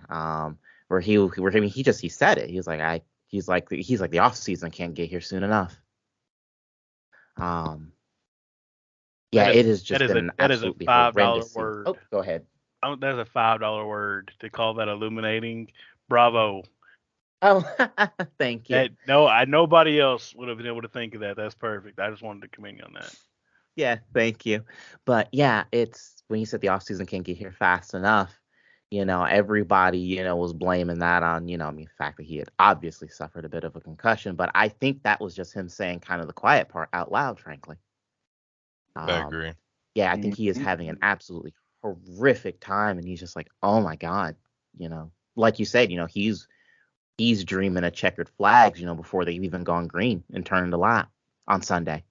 [SPEAKER 12] He said it. He's like the off season can't get here soon enough. Yeah, it has just been an absolutely horrendous season.
[SPEAKER 10] Word.
[SPEAKER 12] Oh, go ahead.
[SPEAKER 10] That's a $5 word to call that illuminating. Bravo.
[SPEAKER 12] Oh, thank you.
[SPEAKER 10] Nobody else would have been able to think of that. That's perfect. I just wanted to commend you on that.
[SPEAKER 12] Yeah, thank you. But yeah, it's when you said the offseason can't get here fast enough, everybody, was blaming that on, the fact that he had obviously suffered a bit of a concussion. But I think that was just him saying kind of the quiet part out loud, frankly.
[SPEAKER 11] I agree.
[SPEAKER 12] Yeah, I think he is having an absolutely horrific time, and he's just like, oh my God, like you said, he's dreaming of checkered flags, before they've even gone green and turned a lap on Sunday.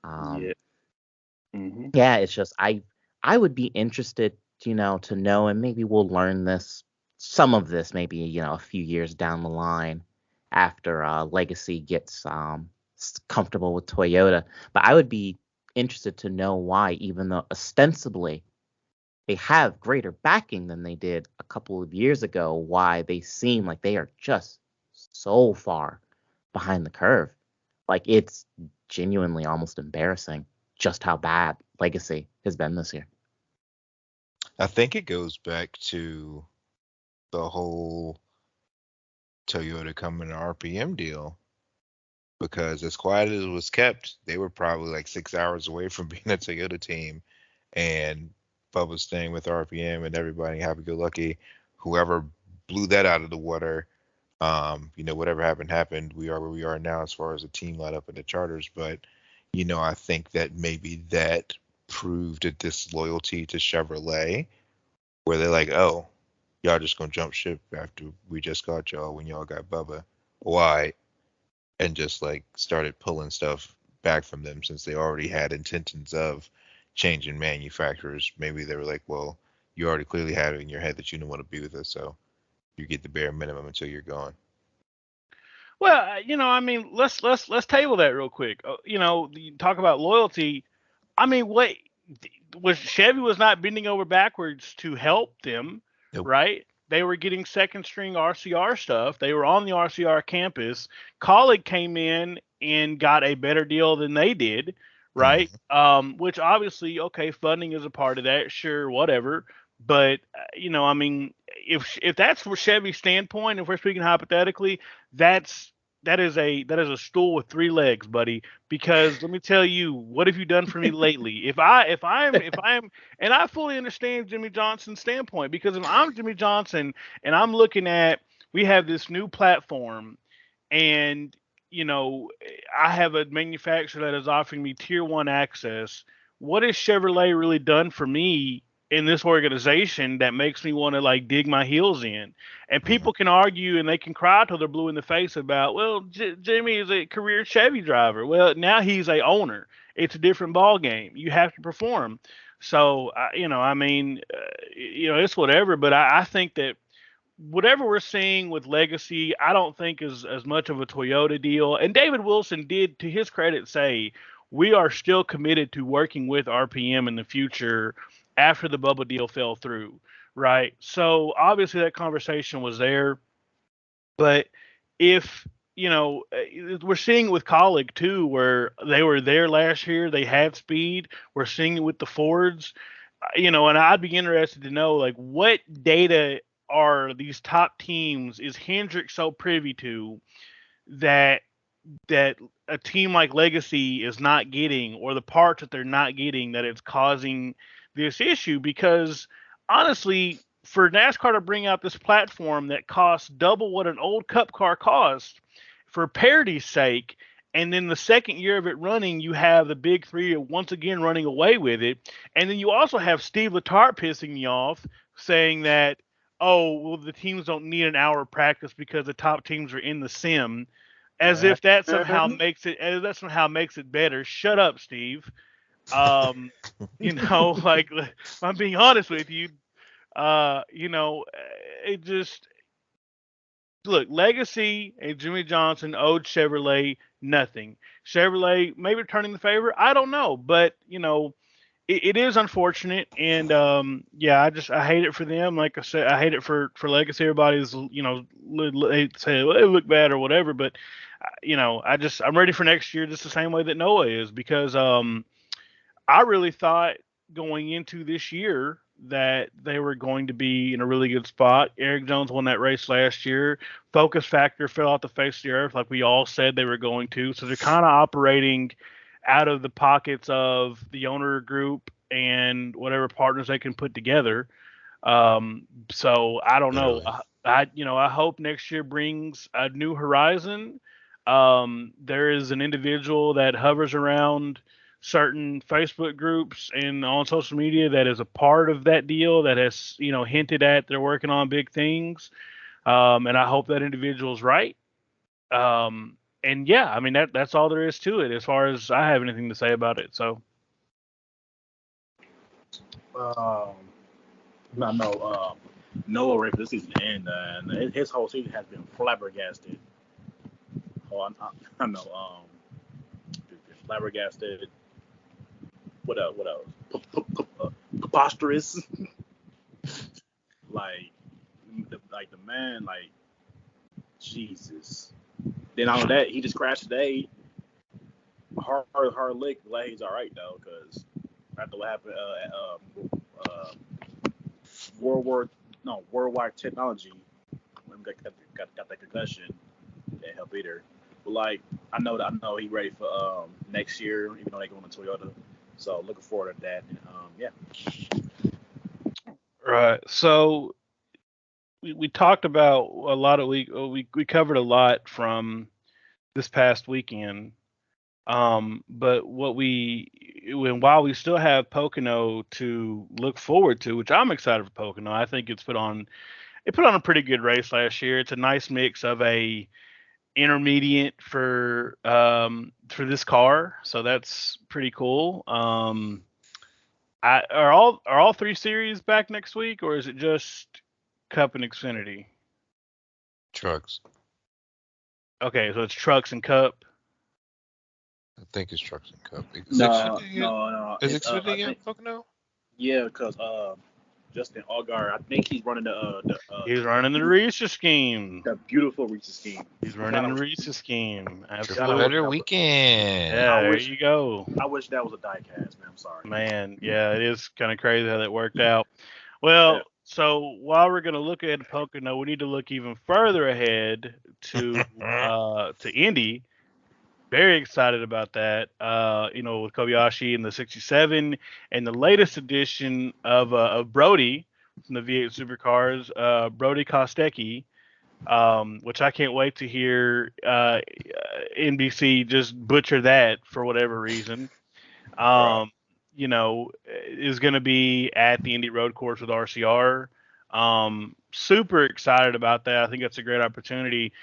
[SPEAKER 4] Yeah. Mm-hmm.
[SPEAKER 12] Yeah, it's just I would be interested, to know, and maybe we'll learn some of this maybe, a few years down the line after Legacy gets comfortable with Toyota. But I would be interested to know why, even though ostensibly they have greater backing than they did a couple of years ago, why they seem like they are just so far behind the curve. Like, it's genuinely almost embarrassing just how bad Legacy has been this year.
[SPEAKER 11] I think it goes back to the whole Toyota coming to RPM deal, because as quiet as it was kept, they were probably like 6 hours away from being a Toyota team, and Bubba's staying with RPM and everybody happy-go-lucky. Whoever blew that out of the water, whatever happened. We are where we are now as far as a team lineup and the charters, but I think that maybe that proved a disloyalty to Chevrolet, where they're like, oh, y'all just gonna jump ship after we just got y'all when y'all got Bubba. Why? And just like started pulling stuff back from them since they already had intentions of changing manufacturers. Maybe they were like, well, you already clearly had it in your head that you don't want to be with us, so you get the bare minimum until you're gone.
[SPEAKER 10] Well, let's table that real quick. You talk about loyalty. Chevy was not bending over backwards to help them,
[SPEAKER 11] Nope.
[SPEAKER 10] Right? They were getting second string RCR stuff. They were on the RCR campus. Colleague came in and got a better deal than they did, right? Which obviously, okay, funding is a part of that, sure, whatever. But I mean, if that's from Chevy's standpoint, if we're speaking hypothetically, that is a stool with three legs, buddy. Because let me tell you, what have you done for me lately? If I'm, and I fully understand Jimmy Johnson's standpoint, because if I'm Jimmy Johnson and I'm looking at, we have this new platform, and I have a manufacturer that is offering me tier one access. What has Chevrolet really done for me in this organization that makes me want to like dig my heels in? And people can argue and they can cry till they're blue in the face about, well, Jimmy is a career Chevy driver. Well, now he's a owner. It's a different ball game. You have to perform. So, I mean, it's whatever. But I think that whatever we're seeing with Legacy, I don't think is as much of a Toyota deal. And David Wilson did, to his credit, say we are still committed to working with RPM in the future after the Bubba deal fell through, right? So obviously that conversation was there. But if we're seeing it with Colleague too, where they were there last year, they had speed. We're seeing it with the Fords, and I'd be interested to know like what data are these top teams, is Hendrick so privy to that a team like Legacy is not getting, or the parts that they're not getting, that it's causing this issue? Because honestly, for NASCAR to bring out this platform that costs double what an old Cup car costs for parity's sake, and then the second year of it running, you have the big three once again running away with it, and then you also have Steve Letarte pissing me off, saying that, oh, well, the teams don't need an hour of practice because the top teams are in the sim, as if that somehow makes it better. Shut up, Steve. Like, if I'm being honest with you, it just, look, Legacy and Jimmy Johnson owed Chevrolet nothing. Chevrolet maybe turning the favor, I don't know, but it is unfortunate, and I hate it for them. Like I said, I hate it for Legacy. Everybody's they say, well, they look bad or whatever, but I'm ready for next year just the same way that Noah is, because I really thought going into this year that they were going to be in a really good spot. Eric Jones won that race last year. Focus Factor fell off the face of the earth like we all said they were going to. So they're kind of operating out of the pockets of the owner group and whatever partners they can put together. So I don't know. I hope next year brings a new horizon. There is an individual that hovers around certain Facebook groups and on social media that is a part of that deal that has, hinted at they're working on big things. And I hope that individual's right. And yeah, I mean, that's all there is to it as far as I have anything to say about it. So,
[SPEAKER 4] Noah ready for this season to end, and his whole season has been flabbergasted. Oh, I know. Flabbergasted. What else? Preposterous. like the man, like, Jesus. Then all of that, he just crashed today. Hard lick. Glad he's all right though, because after what happened worldwide technology, when we got that concussion, that helped either. But like, I know he's ready for next year, even though they're going to Toyota. So looking forward to that. Yeah.
[SPEAKER 10] Right. So we talked about a lot of we covered a lot from this past weekend. But while we still have Pocono to look forward to, which I'm excited for Pocono, I think it put on a pretty good race last year. It's a nice mix of a intermediate for this car, so that's pretty cool. Are all three series back next week, or is it just Cup and Xfinity?
[SPEAKER 11] Trucks.
[SPEAKER 10] Okay, so it's Trucks and Cup.
[SPEAKER 11] I think it's Trucks and Cup.
[SPEAKER 4] No.
[SPEAKER 11] Is Xfinity in Pocono?
[SPEAKER 4] Yeah, because Justin Allgaier, I think he's running
[SPEAKER 10] he's running the Reese's scheme.
[SPEAKER 4] The beautiful Reese's scheme.
[SPEAKER 10] He's running the Reese's scheme.
[SPEAKER 11] Absolutely. Better weekend.
[SPEAKER 10] Yeah, there you go.
[SPEAKER 4] I wish that was a diecast, man. I'm sorry.
[SPEAKER 10] Man, yeah, it is kind of crazy how that worked out. Well, so while we're gonna look at Pocono, we need to look even further ahead to Indy. Very excited about that. With Kobayashi and the 67 and the latest edition of Brody from the V8 Supercars, Brody Kostecki, which I can't wait to hear NBC just butcher that for whatever reason. Is going to be at the Indy Road Course with RCR. Super excited about that. I think that's a great opportunity.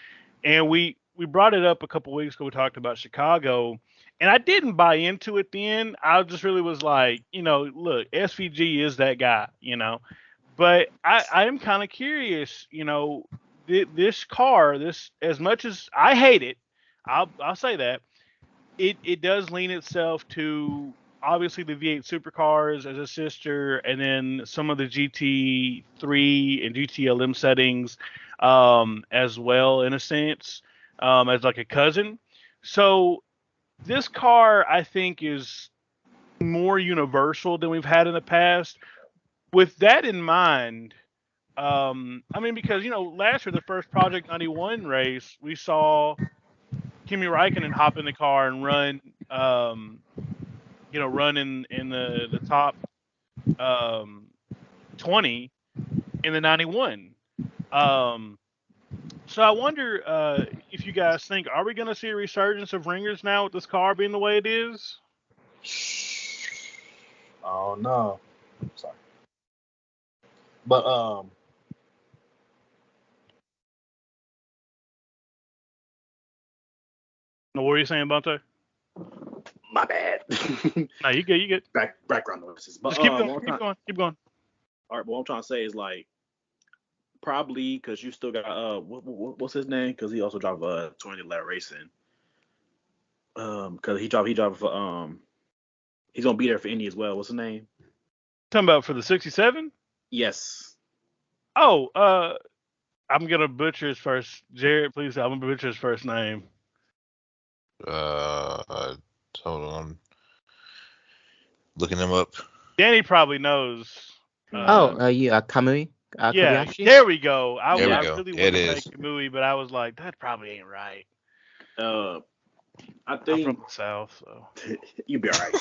[SPEAKER 10] And we brought it up a couple weeks ago. We talked about Chicago, and I didn't buy into it then. I just really was like, look, SVG is that guy, But I am kind of curious, this car, as much as I hate it, I'll say that it does lean itself to obviously the V8 supercars as a sister, and then some of the GT3 and GTLM settings as well, in a sense, as like a cousin. So this car, I think, is more universal than we've had in the past. With that in mind, because last year, the first Project 91 race, we saw Kimi Räikkönen hop in the car and run, run in the top 20 in the 91. So I wonder if you guys think, are we going to see a resurgence of ringers now with this car being the way it is?
[SPEAKER 4] Oh no, sorry, but
[SPEAKER 10] What were you saying about that?
[SPEAKER 4] My bad.
[SPEAKER 10] No, you get
[SPEAKER 4] background noises. But
[SPEAKER 10] just keep going.
[SPEAKER 4] All right, what I'm trying to say is like probably because you still got what's his name? Because he also drive 2011 racing. Because he drive for he's gonna be there for Indy as well. What's his name?
[SPEAKER 10] Talking about for the 67?
[SPEAKER 4] Yes.
[SPEAKER 10] Oh, I'm gonna butcher his first. Jared, please. I'm gonna butcher his first name.
[SPEAKER 11] Hold on. Looking him up.
[SPEAKER 10] Danny probably knows.
[SPEAKER 12] Kamui?
[SPEAKER 10] Yeah,
[SPEAKER 12] Kobayashi?
[SPEAKER 10] there we go. I really
[SPEAKER 11] It
[SPEAKER 10] wanted to
[SPEAKER 11] is.
[SPEAKER 10] say Kamui, but I was like, that probably ain't right.
[SPEAKER 4] I think
[SPEAKER 10] I'm from the South, so
[SPEAKER 4] you be all right.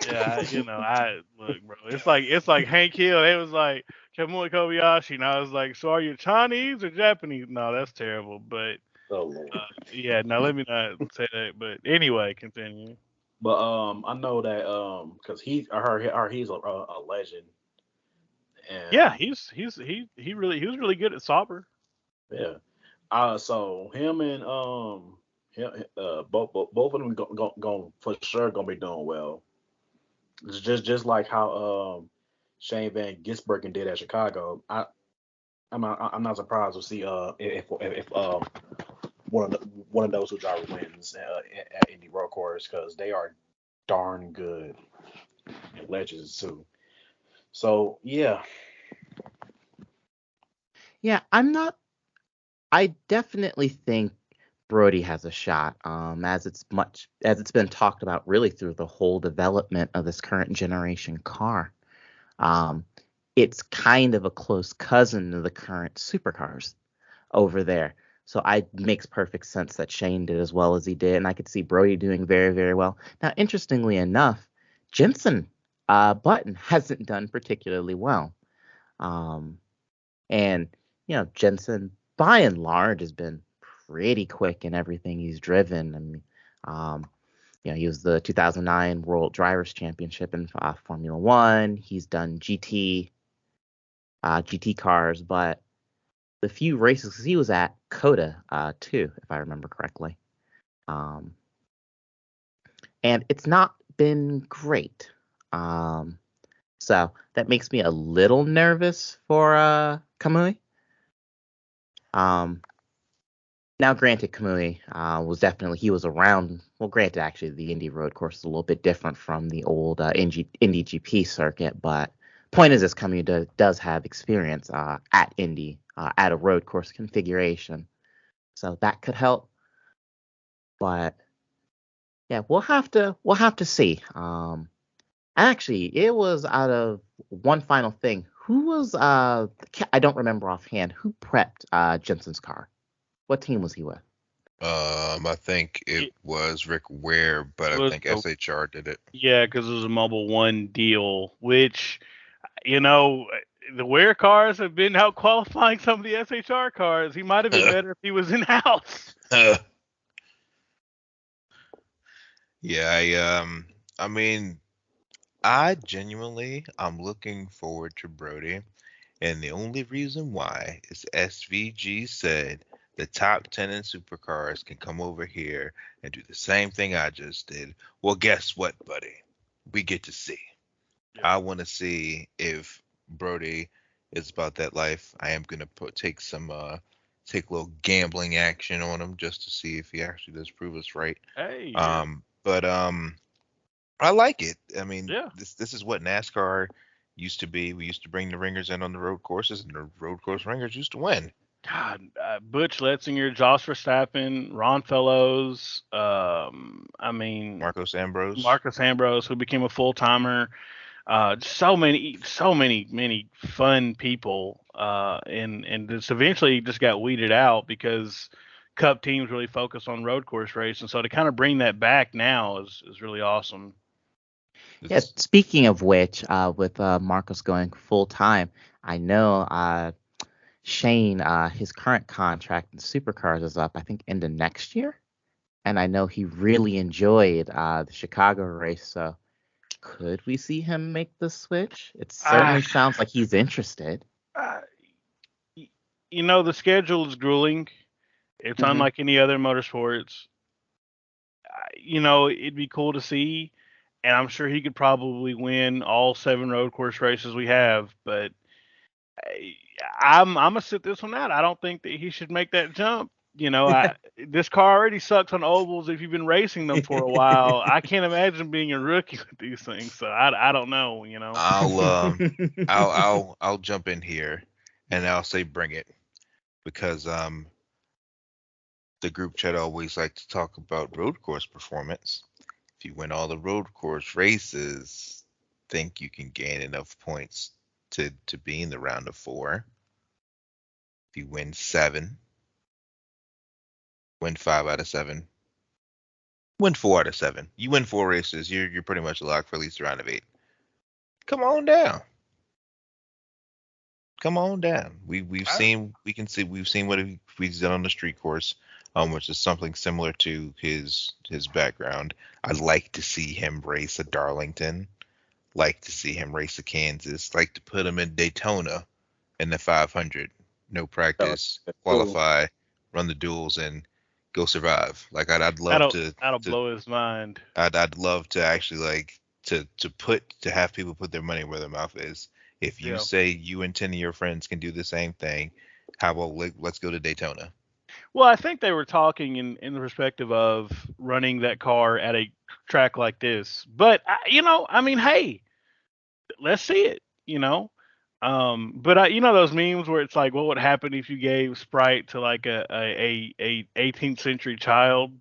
[SPEAKER 10] Yeah, I look, bro. It's like Hank Hill. It was like Kamui Kobayashi, and I was like, so are you Chinese or Japanese? No, that's terrible. But
[SPEAKER 4] oh Lord.
[SPEAKER 10] yeah, no, let me not say that. But anyway, continue.
[SPEAKER 4] But I know that because he's a legend. And,
[SPEAKER 10] yeah, he was really good at Sauber.
[SPEAKER 4] Yeah. So him and both of them going for sure gonna be doing well. It's just like how Shane Van Gisbergen did at Chicago. I'm not surprised to see if one of those who drive wins at Indy Road Course because they are darn good and legends too. So yeah.
[SPEAKER 12] Yeah, I definitely think Brody has a shot, as it's been talked about really through the whole development of this current generation car. It's kind of a close cousin to the current supercars over there. So it makes perfect sense that Shane did as well as he did, and I could see Brody doing very, very well. Now, interestingly enough, Jensen Button hasn't done particularly well. And Jensen, by and large, has been pretty quick in everything he's driven. I mean, he was the 2009 World Drivers' Championship in Formula One. He's done GT cars, but the few races, because he was at Coda too, if I remember correctly. And it's not been great. So that makes me a little nervous for Kamui. Now, granted, Kamui he was around. Well, granted, actually, the Indy Road Course is a little bit different from the old Indy GP circuit, but point is, this Kamui does have experience at Indy at a road course configuration, so that could help. But yeah, we'll have to see. Actually, it was out of one final thing. Who was I don't remember offhand. Who prepped Jensen's car? What team was he with?
[SPEAKER 11] I think it was Rick Ware, but I think SHR did it.
[SPEAKER 10] Yeah, because it was a Mobile One deal, which, you know, the Ware cars have been out qualifying some of the SHR cars. He might have been better if he was in house.
[SPEAKER 11] Yeah, I mean, I'm looking forward to Brody, and the only reason why is SVG said the top 10 in supercars can come over here and do the same thing I just did. Well, guess what, buddy? We get to see.
[SPEAKER 10] Yeah.
[SPEAKER 11] I want to see if Brody is about that life. I am gonna take a little gambling action on him just to see if he actually does prove us right.
[SPEAKER 10] Hey.
[SPEAKER 11] But I like it. I mean,
[SPEAKER 10] Yeah.
[SPEAKER 11] this is what NASCAR used to be. We used to bring the ringers in on the road courses, and the road course ringers used to win.
[SPEAKER 10] God, Butch Letzinger, Josh Verstappen, Ron Fellows,
[SPEAKER 11] Marcos Ambrose.
[SPEAKER 10] Marcus Ambrose, who became a full timer. So many fun people, and this eventually just got weeded out because Cup teams really focus on road course racing. So to kind of bring that back now is really awesome.
[SPEAKER 12] Yeah, speaking of which, with Marcos going full time, I know Shane, his current contract in supercars is up, I think, into next year. And I know he really enjoyed the Chicago race. So could we see him make the switch? It certainly sounds like he's interested.
[SPEAKER 10] You know, the schedule is grueling. It's unlike any other motorsports. You know, it'd be cool to see, and I'm sure he could probably win all 7 road course races we have. But I'm gonna sit this one out. I don't think that he should make that jump. You know, this car already sucks on ovals if you've been racing them for a while. I can't imagine being a rookie with these things. So I don't know. You know,
[SPEAKER 11] I'll jump in here, and I'll say bring it, because the group chat always like to talk about road course performance. If you win all the road course races, think you can gain enough points to be in the round of 4. If you win 7, win 5 out of 7, win 4 out of 7. You win 4 races, you're pretty much locked for at least a round of 8. Come on down. Come on down. We've seen what he's done on the street course, which is something similar to his background. I'd like to see him race a Darlington, like to see him race a Kansas, like to put him in Daytona in the 500, no practice, qualify, run the duels, and go survive. Like I'd love to.
[SPEAKER 10] That'll blow his mind.
[SPEAKER 11] I'd love to actually to have people put their money where their mouth is. If you say you and 10 of your friends can do the same thing, how about let's go to Daytona?
[SPEAKER 10] Well, I think they were talking in the perspective of running that car at a track like this. But hey, let's see it. But those memes where it's like, what would happen if you gave Sprite to like a 18th century child?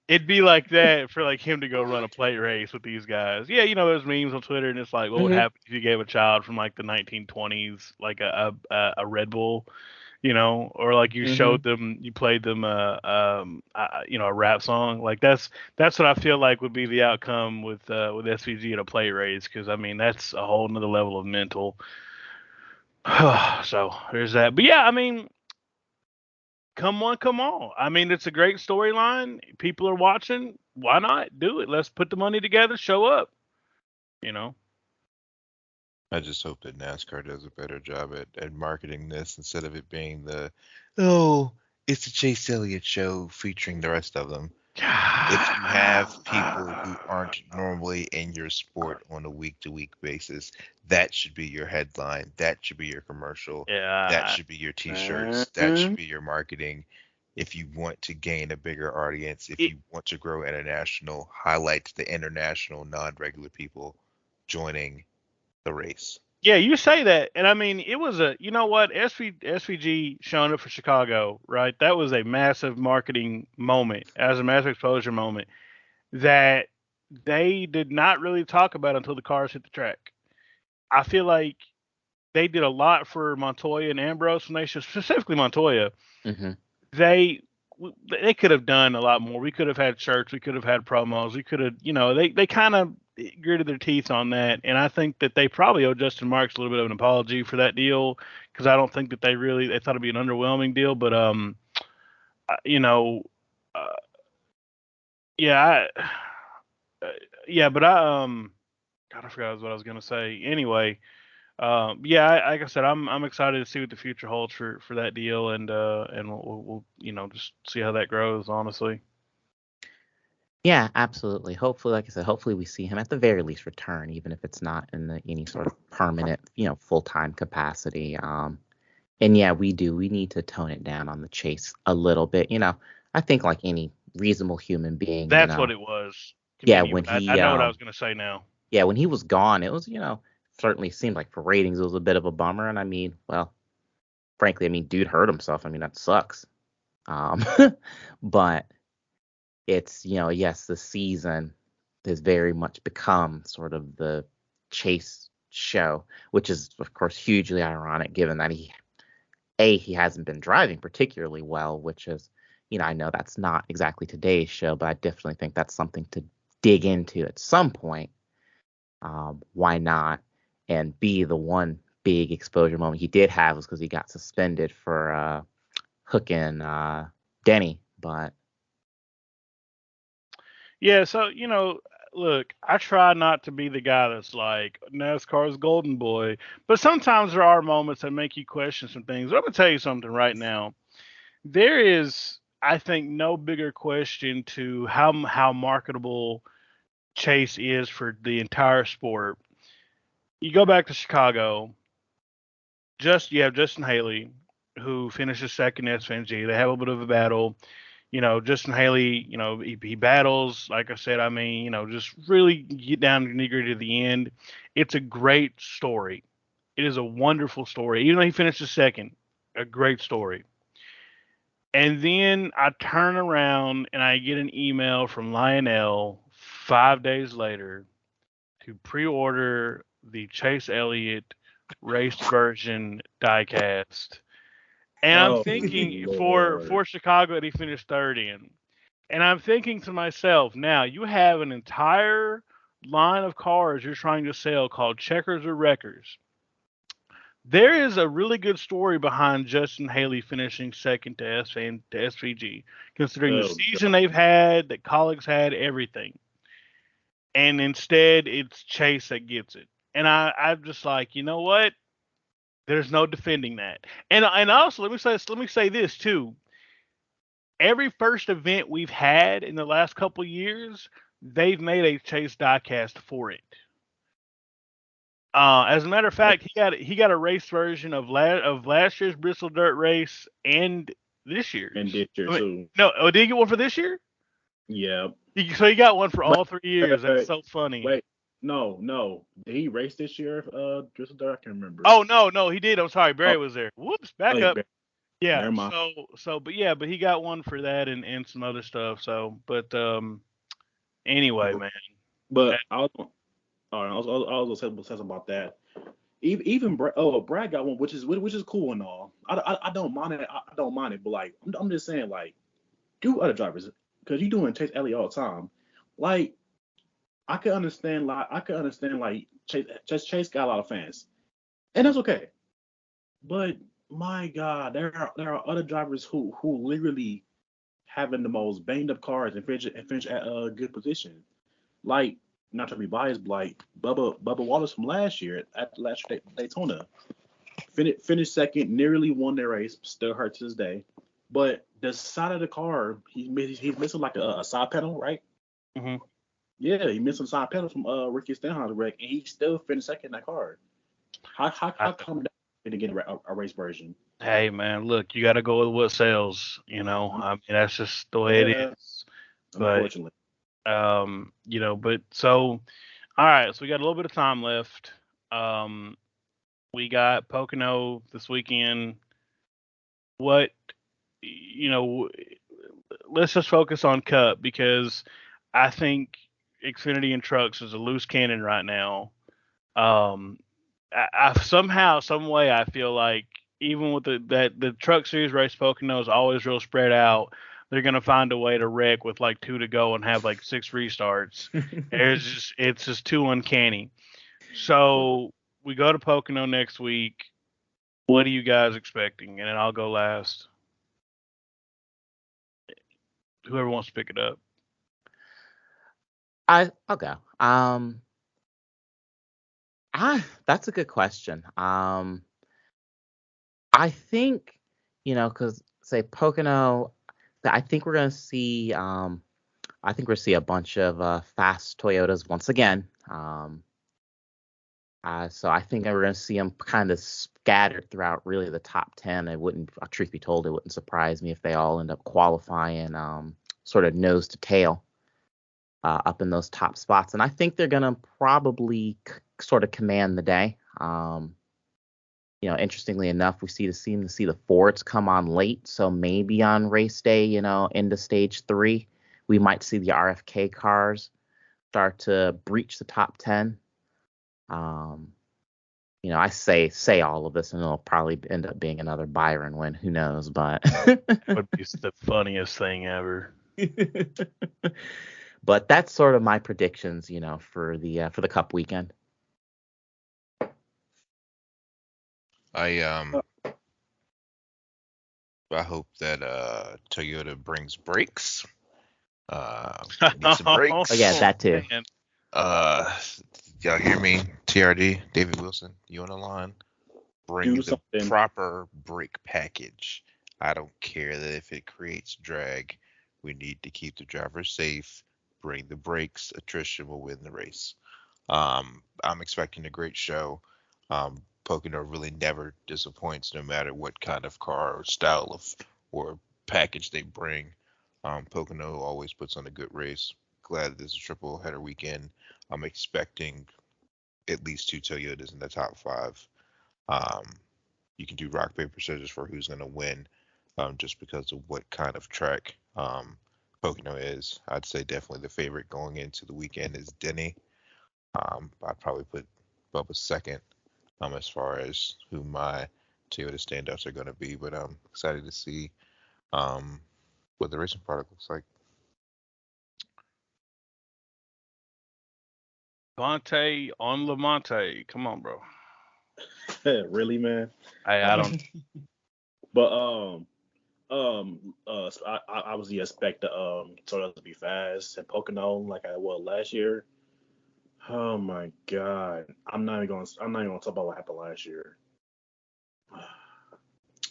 [SPEAKER 10] It'd be like that for like him to go run a plate race with these guys. Yeah, those memes on Twitter, and it's like, what would happen if you gave a child from like the 1920s like a Red Bull, or like you showed them, you played them a rap song. Like that's what I feel like would be the outcome with SVG at a plate race, because I mean that's a whole nother level of mental. So there's that. But yeah, I mean, come on. I mean, it's a great storyline. People are watching. Why not do it? Let's put the money together, show up.
[SPEAKER 11] I just hope that NASCAR does a better job at marketing this, instead of it being it's the Chase Elliott show featuring the rest of them. If you have people who aren't normally in your sport on a week-to-week basis, that should be your headline. That should be your commercial.
[SPEAKER 10] Yeah.
[SPEAKER 11] That should be your T-shirts. That should be your marketing. If you want to gain a bigger audience, if you want to grow international, highlight the international, non-regular people joining the race.
[SPEAKER 10] Yeah, you say that, and I mean, it was SVG showing up for Chicago, right? That was a massive marketing moment, as a massive exposure moment that they did not really talk about until the cars hit the track. I feel like they did a lot for Montoya and Ambrose when they should, specifically Montoya.
[SPEAKER 12] Mm-hmm.
[SPEAKER 10] They could have done a lot more. We could have had shirts. We could have had promos. We could have, they kind of gritted their teeth on that. And I think that they probably owe Justin Marks a little bit of an apology for that deal, because I don't think that they thought it'd be an underwhelming deal. But, you know, uh, yeah, but God, I forgot what I was going to say. Anyway, like I said, I'm excited to see what the future holds for that deal, and we'll just see how that grows. Honestly.
[SPEAKER 12] Yeah, absolutely. Hopefully, like I said, hopefully we see him at the very least return, even if it's not in any sort of permanent, full-time capacity. And yeah, we need to tone it down on the chase a little bit. I think like any reasonable human being,
[SPEAKER 10] That's what it was.
[SPEAKER 12] Yeah,
[SPEAKER 10] Continue. I know what I was going to say now.
[SPEAKER 12] Yeah, when he was gone, it was, certainly seemed like for ratings, it was a bit of a bummer. And I mean, well, frankly, dude hurt himself. That sucks. But it's, yes, the season has very much become sort of the chase show, which is, of course, hugely ironic given that he hasn't been driving particularly well, which is, I know that's not exactly today's show, but I definitely think that's something to dig into at some point. Why not? And B, the one big exposure moment he did have was because he got suspended for hooking Denny. But
[SPEAKER 10] yeah, so look, I try not to be the guy that's like NASCAR's golden boy, but sometimes there are moments that make you question some things. I'm gonna tell you something right now. There is, I think, no bigger question to how marketable Chase is for the entire sport. You go back to Chicago. You have Justin Haley, who finishes second in SVG. They have a little bit of a battle. Justin Haley, he battles, like I said, just really get down to the nitty-gritty to the end. It's a great story. It is a wonderful story. Even though he finishes second, a great story. And then I turn around and I get an email from Lionel 5 days later to pre-order the Chase Elliott race version diecast. And I'm thinking for Chicago that he finished third in. And I'm thinking to myself, now you have an entire line of cars you're trying to sell called Checkers or Wreckers. There is a really good story behind Justin Haley finishing second to SVG, considering the season they've had, that colleagues had, everything. And instead, it's Chase that gets it. And I'm just like, you know what? There's no defending that. And also, let me say this too. Every first event we've had in the last couple of years, they've made a Chase diecast for it. As a matter of fact, he got a race version of last year's Bristol Dirt Race and this year's.
[SPEAKER 4] And this year too.
[SPEAKER 10] No, did he get one for this year?
[SPEAKER 4] Yeah.
[SPEAKER 10] So he got one for all 3 years. That's so funny.
[SPEAKER 4] Wait, no. Did he race this year? Bristol Dirt? I can't remember.
[SPEAKER 10] Oh no, he did. I'm sorry, Barry was there. Whoops, back up. Yeah.
[SPEAKER 4] Never mind.
[SPEAKER 10] But he got one for that and some other stuff. So, but anyway, man.
[SPEAKER 4] But I was gonna say something about that. Even Brad got one, which is cool and all. I don't mind it. I don't mind it, but like I'm just saying, like, do other drivers, because you're doing Chase Elliott all the time. Like, I could understand Chase got a lot of fans, and that's okay. But my God, there are other drivers who literally having the most banged up cars and finish at a good position. Like, not to be biased, but like Bubba Wallace from last year at last Daytona, finished second, nearly won their race, still hurt to this day. But the side of the car, he's missing like a side panel, right?
[SPEAKER 10] Mm-hmm.
[SPEAKER 4] Yeah, he missed a side panel from Ricky Stenhouse wreck, and he still finished second in that car. How come that didn't get a race version?
[SPEAKER 10] Hey man, look, you got to go with what sells. That's just the way it is.
[SPEAKER 4] Unfortunately.
[SPEAKER 10] But so, all right, so we got a little bit of time left. We got Pocono this weekend. Let's just focus on Cup, because I think Xfinity and Trucks is a loose cannon right now. I somehow, some way, I feel like even with the Truck Series race, Pocono is always real spread out. They're gonna find a way to wreck with like 2 to go and have like 6 restarts. It's just too uncanny. So we go to Pocono next week. What are you guys expecting? And then I'll go last. Whoever wants to pick it up.
[SPEAKER 12] I'll go. That's a good question. I think, because say Pocono, I think we're gonna see. I think we'll see a bunch of fast Toyotas once again. So I think we're gonna see them kind of scattered throughout really the top 10. It wouldn't, truth be told, it wouldn't surprise me if they all end up qualifying sort of nose to tail up in those top spots. And I think they're gonna probably sort of command the day. Interestingly enough, we seem to see the Fords come on late. So maybe on race day, into stage 3, we might see the RFK cars start to breach the top 10. I say all of this, and it'll probably end up being another Byron win. Who knows? But
[SPEAKER 10] would be the funniest thing ever.
[SPEAKER 12] But that's sort of my predictions, for the Cup weekend.
[SPEAKER 11] I hope that Toyota brings brakes. Need some brakes.
[SPEAKER 12] Oh yeah, that too.
[SPEAKER 11] Y'all hear me? TRD, David Wilson, you on the line? Bring the proper brake package. I don't care that if it creates drag. We need to keep the driver safe. Bring the brakes. Attrition will win the race. I'm expecting a great show. Pocono really never disappoints, no matter what kind of car or style of or package they bring. Pocono always puts on a good race. Glad this is a triple header weekend. I'm expecting at least 2 Toyotas in the top 5. You can do rock, paper, scissors for who's going to win, just because of what kind of track Pocono is. I'd say definitely the favorite going into the weekend is Denny. I'd probably put Bubba second as far as who my Toyota standouts are going to be, but I'm excited to see what the racing product looks like.
[SPEAKER 10] Vontae on Lamonte. Come on, bro.
[SPEAKER 4] Really, man?
[SPEAKER 10] I don't.
[SPEAKER 4] But I obviously expect the Toyota to be fast and Pocono like I was last year. Oh my God, I'm not even gonna talk about what happened last year.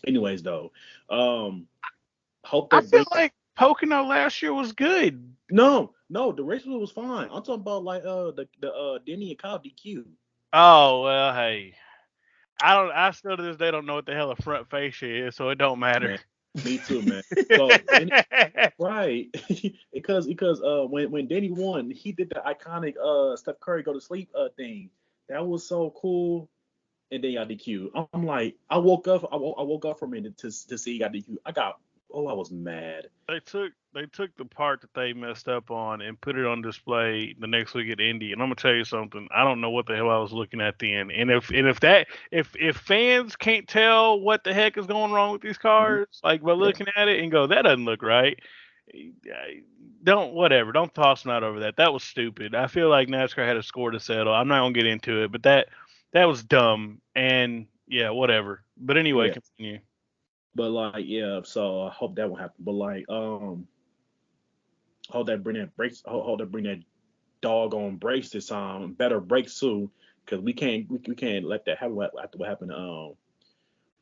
[SPEAKER 4] Anyways, though, hope
[SPEAKER 10] I
[SPEAKER 4] that
[SPEAKER 10] feel like Pocono last year was good.
[SPEAKER 4] No, the race was fine. I'm talking about like the Denny and Kyle DQ.
[SPEAKER 10] Oh well, hey, I still to this day don't know what the hell a front fascia is, so it don't matter.
[SPEAKER 4] Man, me too, man. So right, because when Denny won, he did the iconic Steph Curry go to sleep thing. That was so cool. And then he got DQ. I'm like, I woke up for a minute to see he got DQ. I was mad.
[SPEAKER 10] They took the part that they messed up on and put it on display the next week at Indy. And I'm gonna tell you something. I don't know what the hell I was looking at then. And if fans can't tell what the heck is going wrong with these cars, like by looking at it and go, that doesn't look right. Don't toss them out over that. That was stupid. I feel like NASCAR had a score to settle. I'm not gonna get into it, but that was dumb. And yeah, whatever. But anyway, continue.
[SPEAKER 4] But like, yeah, so I hope that won't happen. But like, hope that bring that brakes. Hope that bring that doggone brakes this time. Better brakes too, because we can't let that happen after what happened to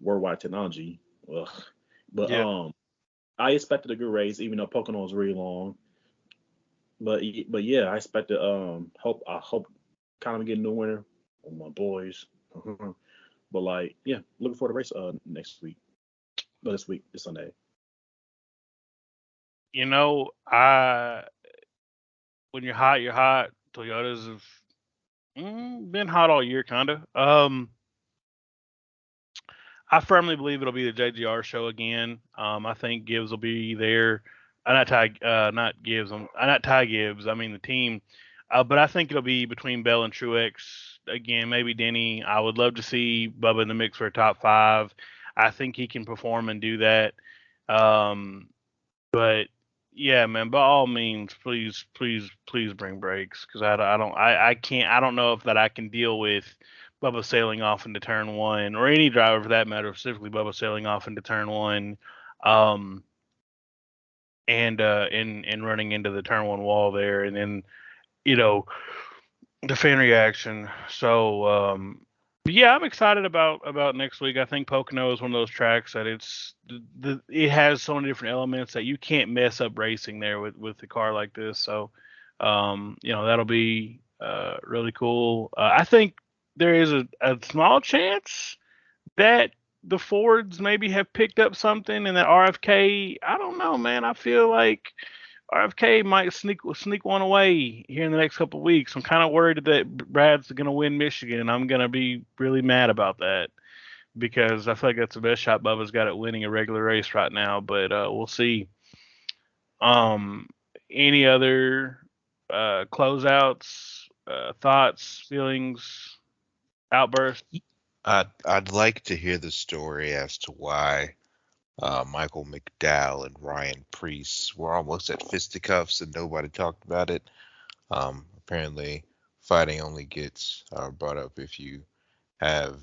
[SPEAKER 4] Worldwide Technology. Ugh. But I expected a good race, even though Pocono was really long. But yeah, I expected I hope kind of get a new winner with my boys. But like, yeah, looking for the race next week. But this Sunday.
[SPEAKER 10] When you're hot, you're hot. Toyotas have been hot all year, kind of. I firmly believe it'll be the JGR show again. I think Gibbs will be there. Not Ty Gibbs. Not Ty Gibbs. I mean the team. But I think it'll be between Bell and Truex. again, maybe Denny. I would love to see Bubba in the mix for a top 5. I think he can perform and do that. But yeah, man, by all means, please bring brakes, because I don't know if that I can deal with Bubba sailing off into turn 1, or any driver for that matter, specifically Bubba sailing off into turn 1, and running into the turn 1 wall there, and then the fan reaction. So yeah, I'm excited about next week. I think Pocono is one of those tracks that it has so many different elements that you can't mess up racing there with the car like this. So that'll be really cool. I think there is a small chance that the Fords maybe have picked up something, and that RFK, I don't know, man. I feel like RFK might sneak one away here in the next couple of weeks. I'm kind of worried that Brad's going to win Michigan, and I'm going to be really mad about that, because I feel like that's the best shot Bubba's got at winning a regular race right now. But we'll see. Any other closeouts, thoughts, feelings, outbursts?
[SPEAKER 11] I'd like to hear the story as to why Michael McDowell and Ryan Preece were almost at fisticuffs and nobody talked about it. Apparently, fighting only gets brought up if you have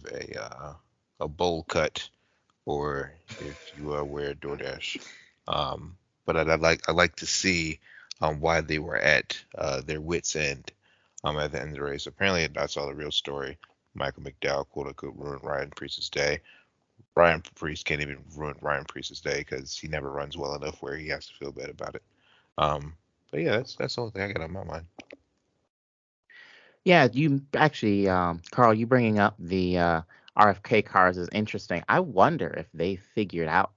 [SPEAKER 11] a bowl cut or if you wear DoorDash. But I'd like to see why they were at their wits' end at the end of the race. Apparently, that's all the real story. Michael McDowell, quote unquote, ruined Ryan Preece's day. Ryan Preece can't even ruin Ryan Preece's day because he never runs well enough where he has to feel bad about it. But yeah, that's the only thing I got on my mind.
[SPEAKER 12] Yeah, you actually, Carl, you bringing up the RFK cars is interesting. I wonder if they figured out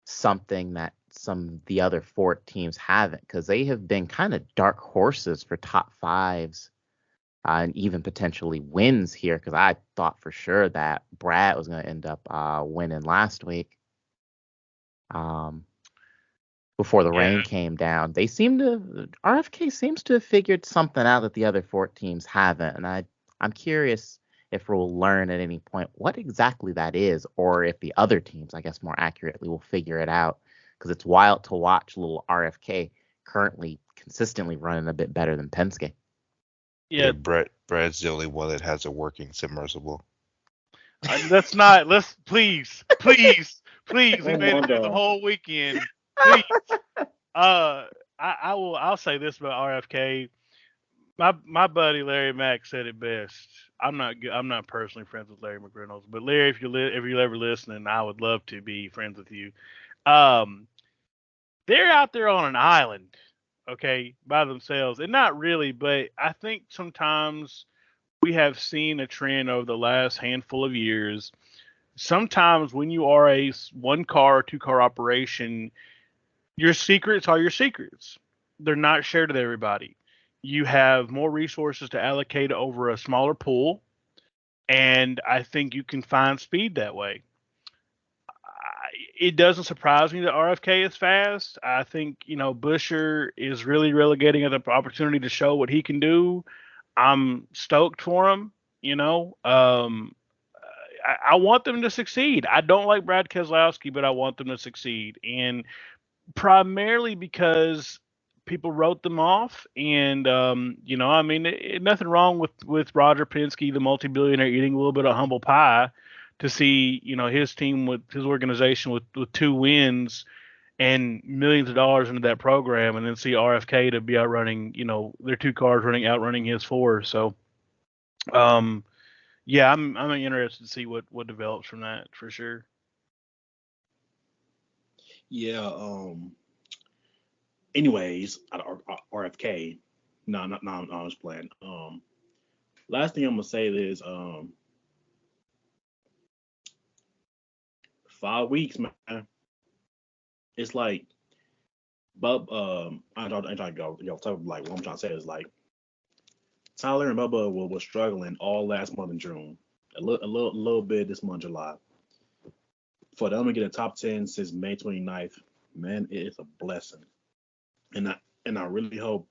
[SPEAKER 12] something that some of the other Ford teams haven't, because they have been kind of dark horses for top 5s. And even potentially wins here, because I thought for sure that Brad was going to end up winning last week. Before the rain came down, RFK seems to have figured something out that the other 4 teams haven't, and I'm curious if we'll learn at any point what exactly that is, or if the other teams, I guess more accurately, will figure it out, because it's wild to watch little RFK currently consistently running a bit better than Penske.
[SPEAKER 11] Yeah, Brad's the only one that has a working submersible.
[SPEAKER 10] Let's please. We made it through the whole weekend. Please. I'll say this about RFK. My buddy Larry Mack said it best. I'm not personally friends with Larry McReynolds, but Larry, if you're ever listening, I would love to be friends with you. They're out there on an island, okay, by themselves, and not really, but I think sometimes we have seen a trend over the last handful of years. Sometimes when you are a 1-car or 2-car operation, your secrets are your secrets. They're not shared with everybody. You have more resources to allocate over a smaller pool, and I think you can find speed that way. It doesn't surprise me that RFK is fast. I think, Buescher is really relegating the opportunity to show what he can do. I'm stoked for him. I want them to succeed. I don't like Brad Keselowski, but I want them to succeed. And primarily because people wrote them off. And, nothing wrong with Roger Penske, the multi-billionaire, eating a little bit of humble pie to see, his team with his organization with 2 wins and millions of dollars into that program, and then see RFK to be outrunning, their 2 cars outrunning his 4. So, yeah, I'm interested to see what develops from that for sure.
[SPEAKER 4] Yeah. Anyways, RFK. No, I was playing. Last thing I'm gonna say is 5 weeks, man. It's like, Bub. I'm trying to go. Like what I'm trying to say is like, Tyler and Bubba were struggling all last month in June, a little bit this month July. For them to get a top 10 since May 29th, man, it's a blessing. And I really hope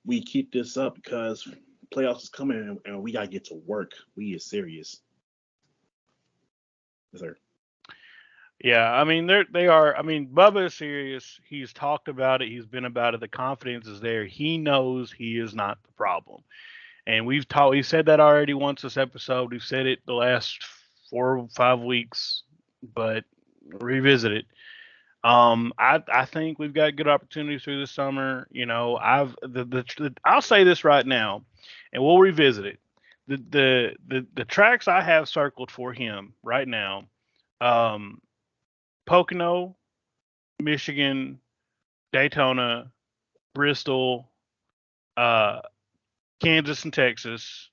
[SPEAKER 4] we keep this up, because playoffs is coming, and we gotta get to work. We is serious. Yes, sir.
[SPEAKER 10] Yeah, I mean they are. I mean Bubba is serious. He's talked about it. He's been about it. The confidence is there. He knows he is not the problem, and we've said that already once this episode. We've said it the last 4 or 5 weeks, but revisit it. I think we've got good opportunities through the summer. You know, I'll say this right now, and we'll revisit it. The tracks I have circled for him right now, Pocono, Michigan, Daytona, Bristol, uh, Kansas and Texas,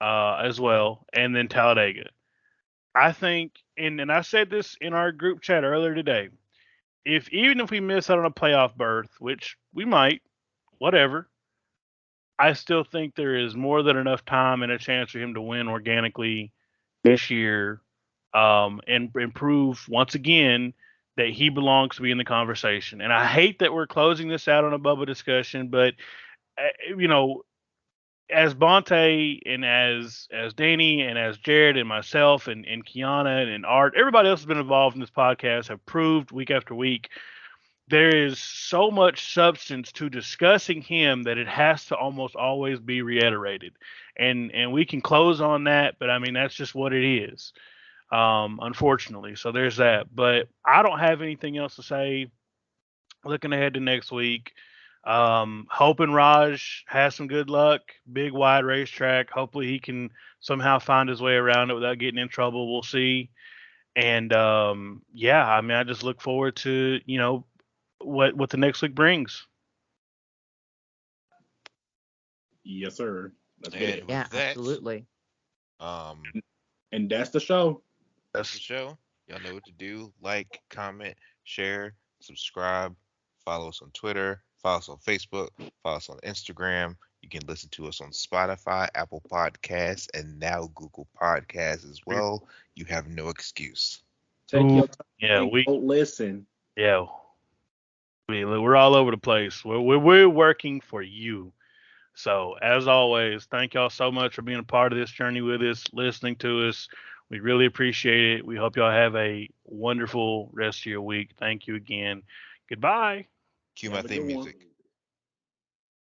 [SPEAKER 10] as well, and then Talladega. I think, and I said this in our group chat earlier today. Even if we miss out on a playoff berth, which we might, whatever, I still think there is more than enough time and a chance for him to win organically this year, and prove once again that he belongs to be in the conversation. And I hate that we're closing this out on a Bubba discussion, but you know, as Bonte and as Danny and as Jared and myself and Kiana and Art, everybody else has been involved in this podcast, have proved week after week there is so much substance to discussing him that it has to almost always be reiterated. And we can close on that, but I mean that's just what it is. Unfortunately. So there's that. But I don't have anything else to say. Looking ahead to next week. Hoping Raj has some good luck. Big wide racetrack. Hopefully he can somehow find his way around it without getting in trouble. We'll see. And yeah, I mean I just look forward to, you know, what the next week brings.
[SPEAKER 4] Yes, sir. That's
[SPEAKER 11] And
[SPEAKER 4] it.
[SPEAKER 12] Yeah,
[SPEAKER 11] with that,
[SPEAKER 12] absolutely.
[SPEAKER 4] And that's the show.
[SPEAKER 11] that's the show. Y'all know what to do. Like, comment, share, subscribe, follow us on Twitter, follow us on Facebook, follow us on Instagram. You can listen to us on Spotify, Apple Podcasts, and now Google Podcasts as well. You have no excuse.
[SPEAKER 4] Take your time
[SPEAKER 10] Yeah,
[SPEAKER 4] and go listen.
[SPEAKER 10] Yeah, we're all over the place. We're working for you. So as always, thank y'all so much for being a part of this journey with us, listening to us. We really appreciate it. We hope y'all have a wonderful rest of your week. Thank you again. Goodbye.
[SPEAKER 11] Cue my theme music.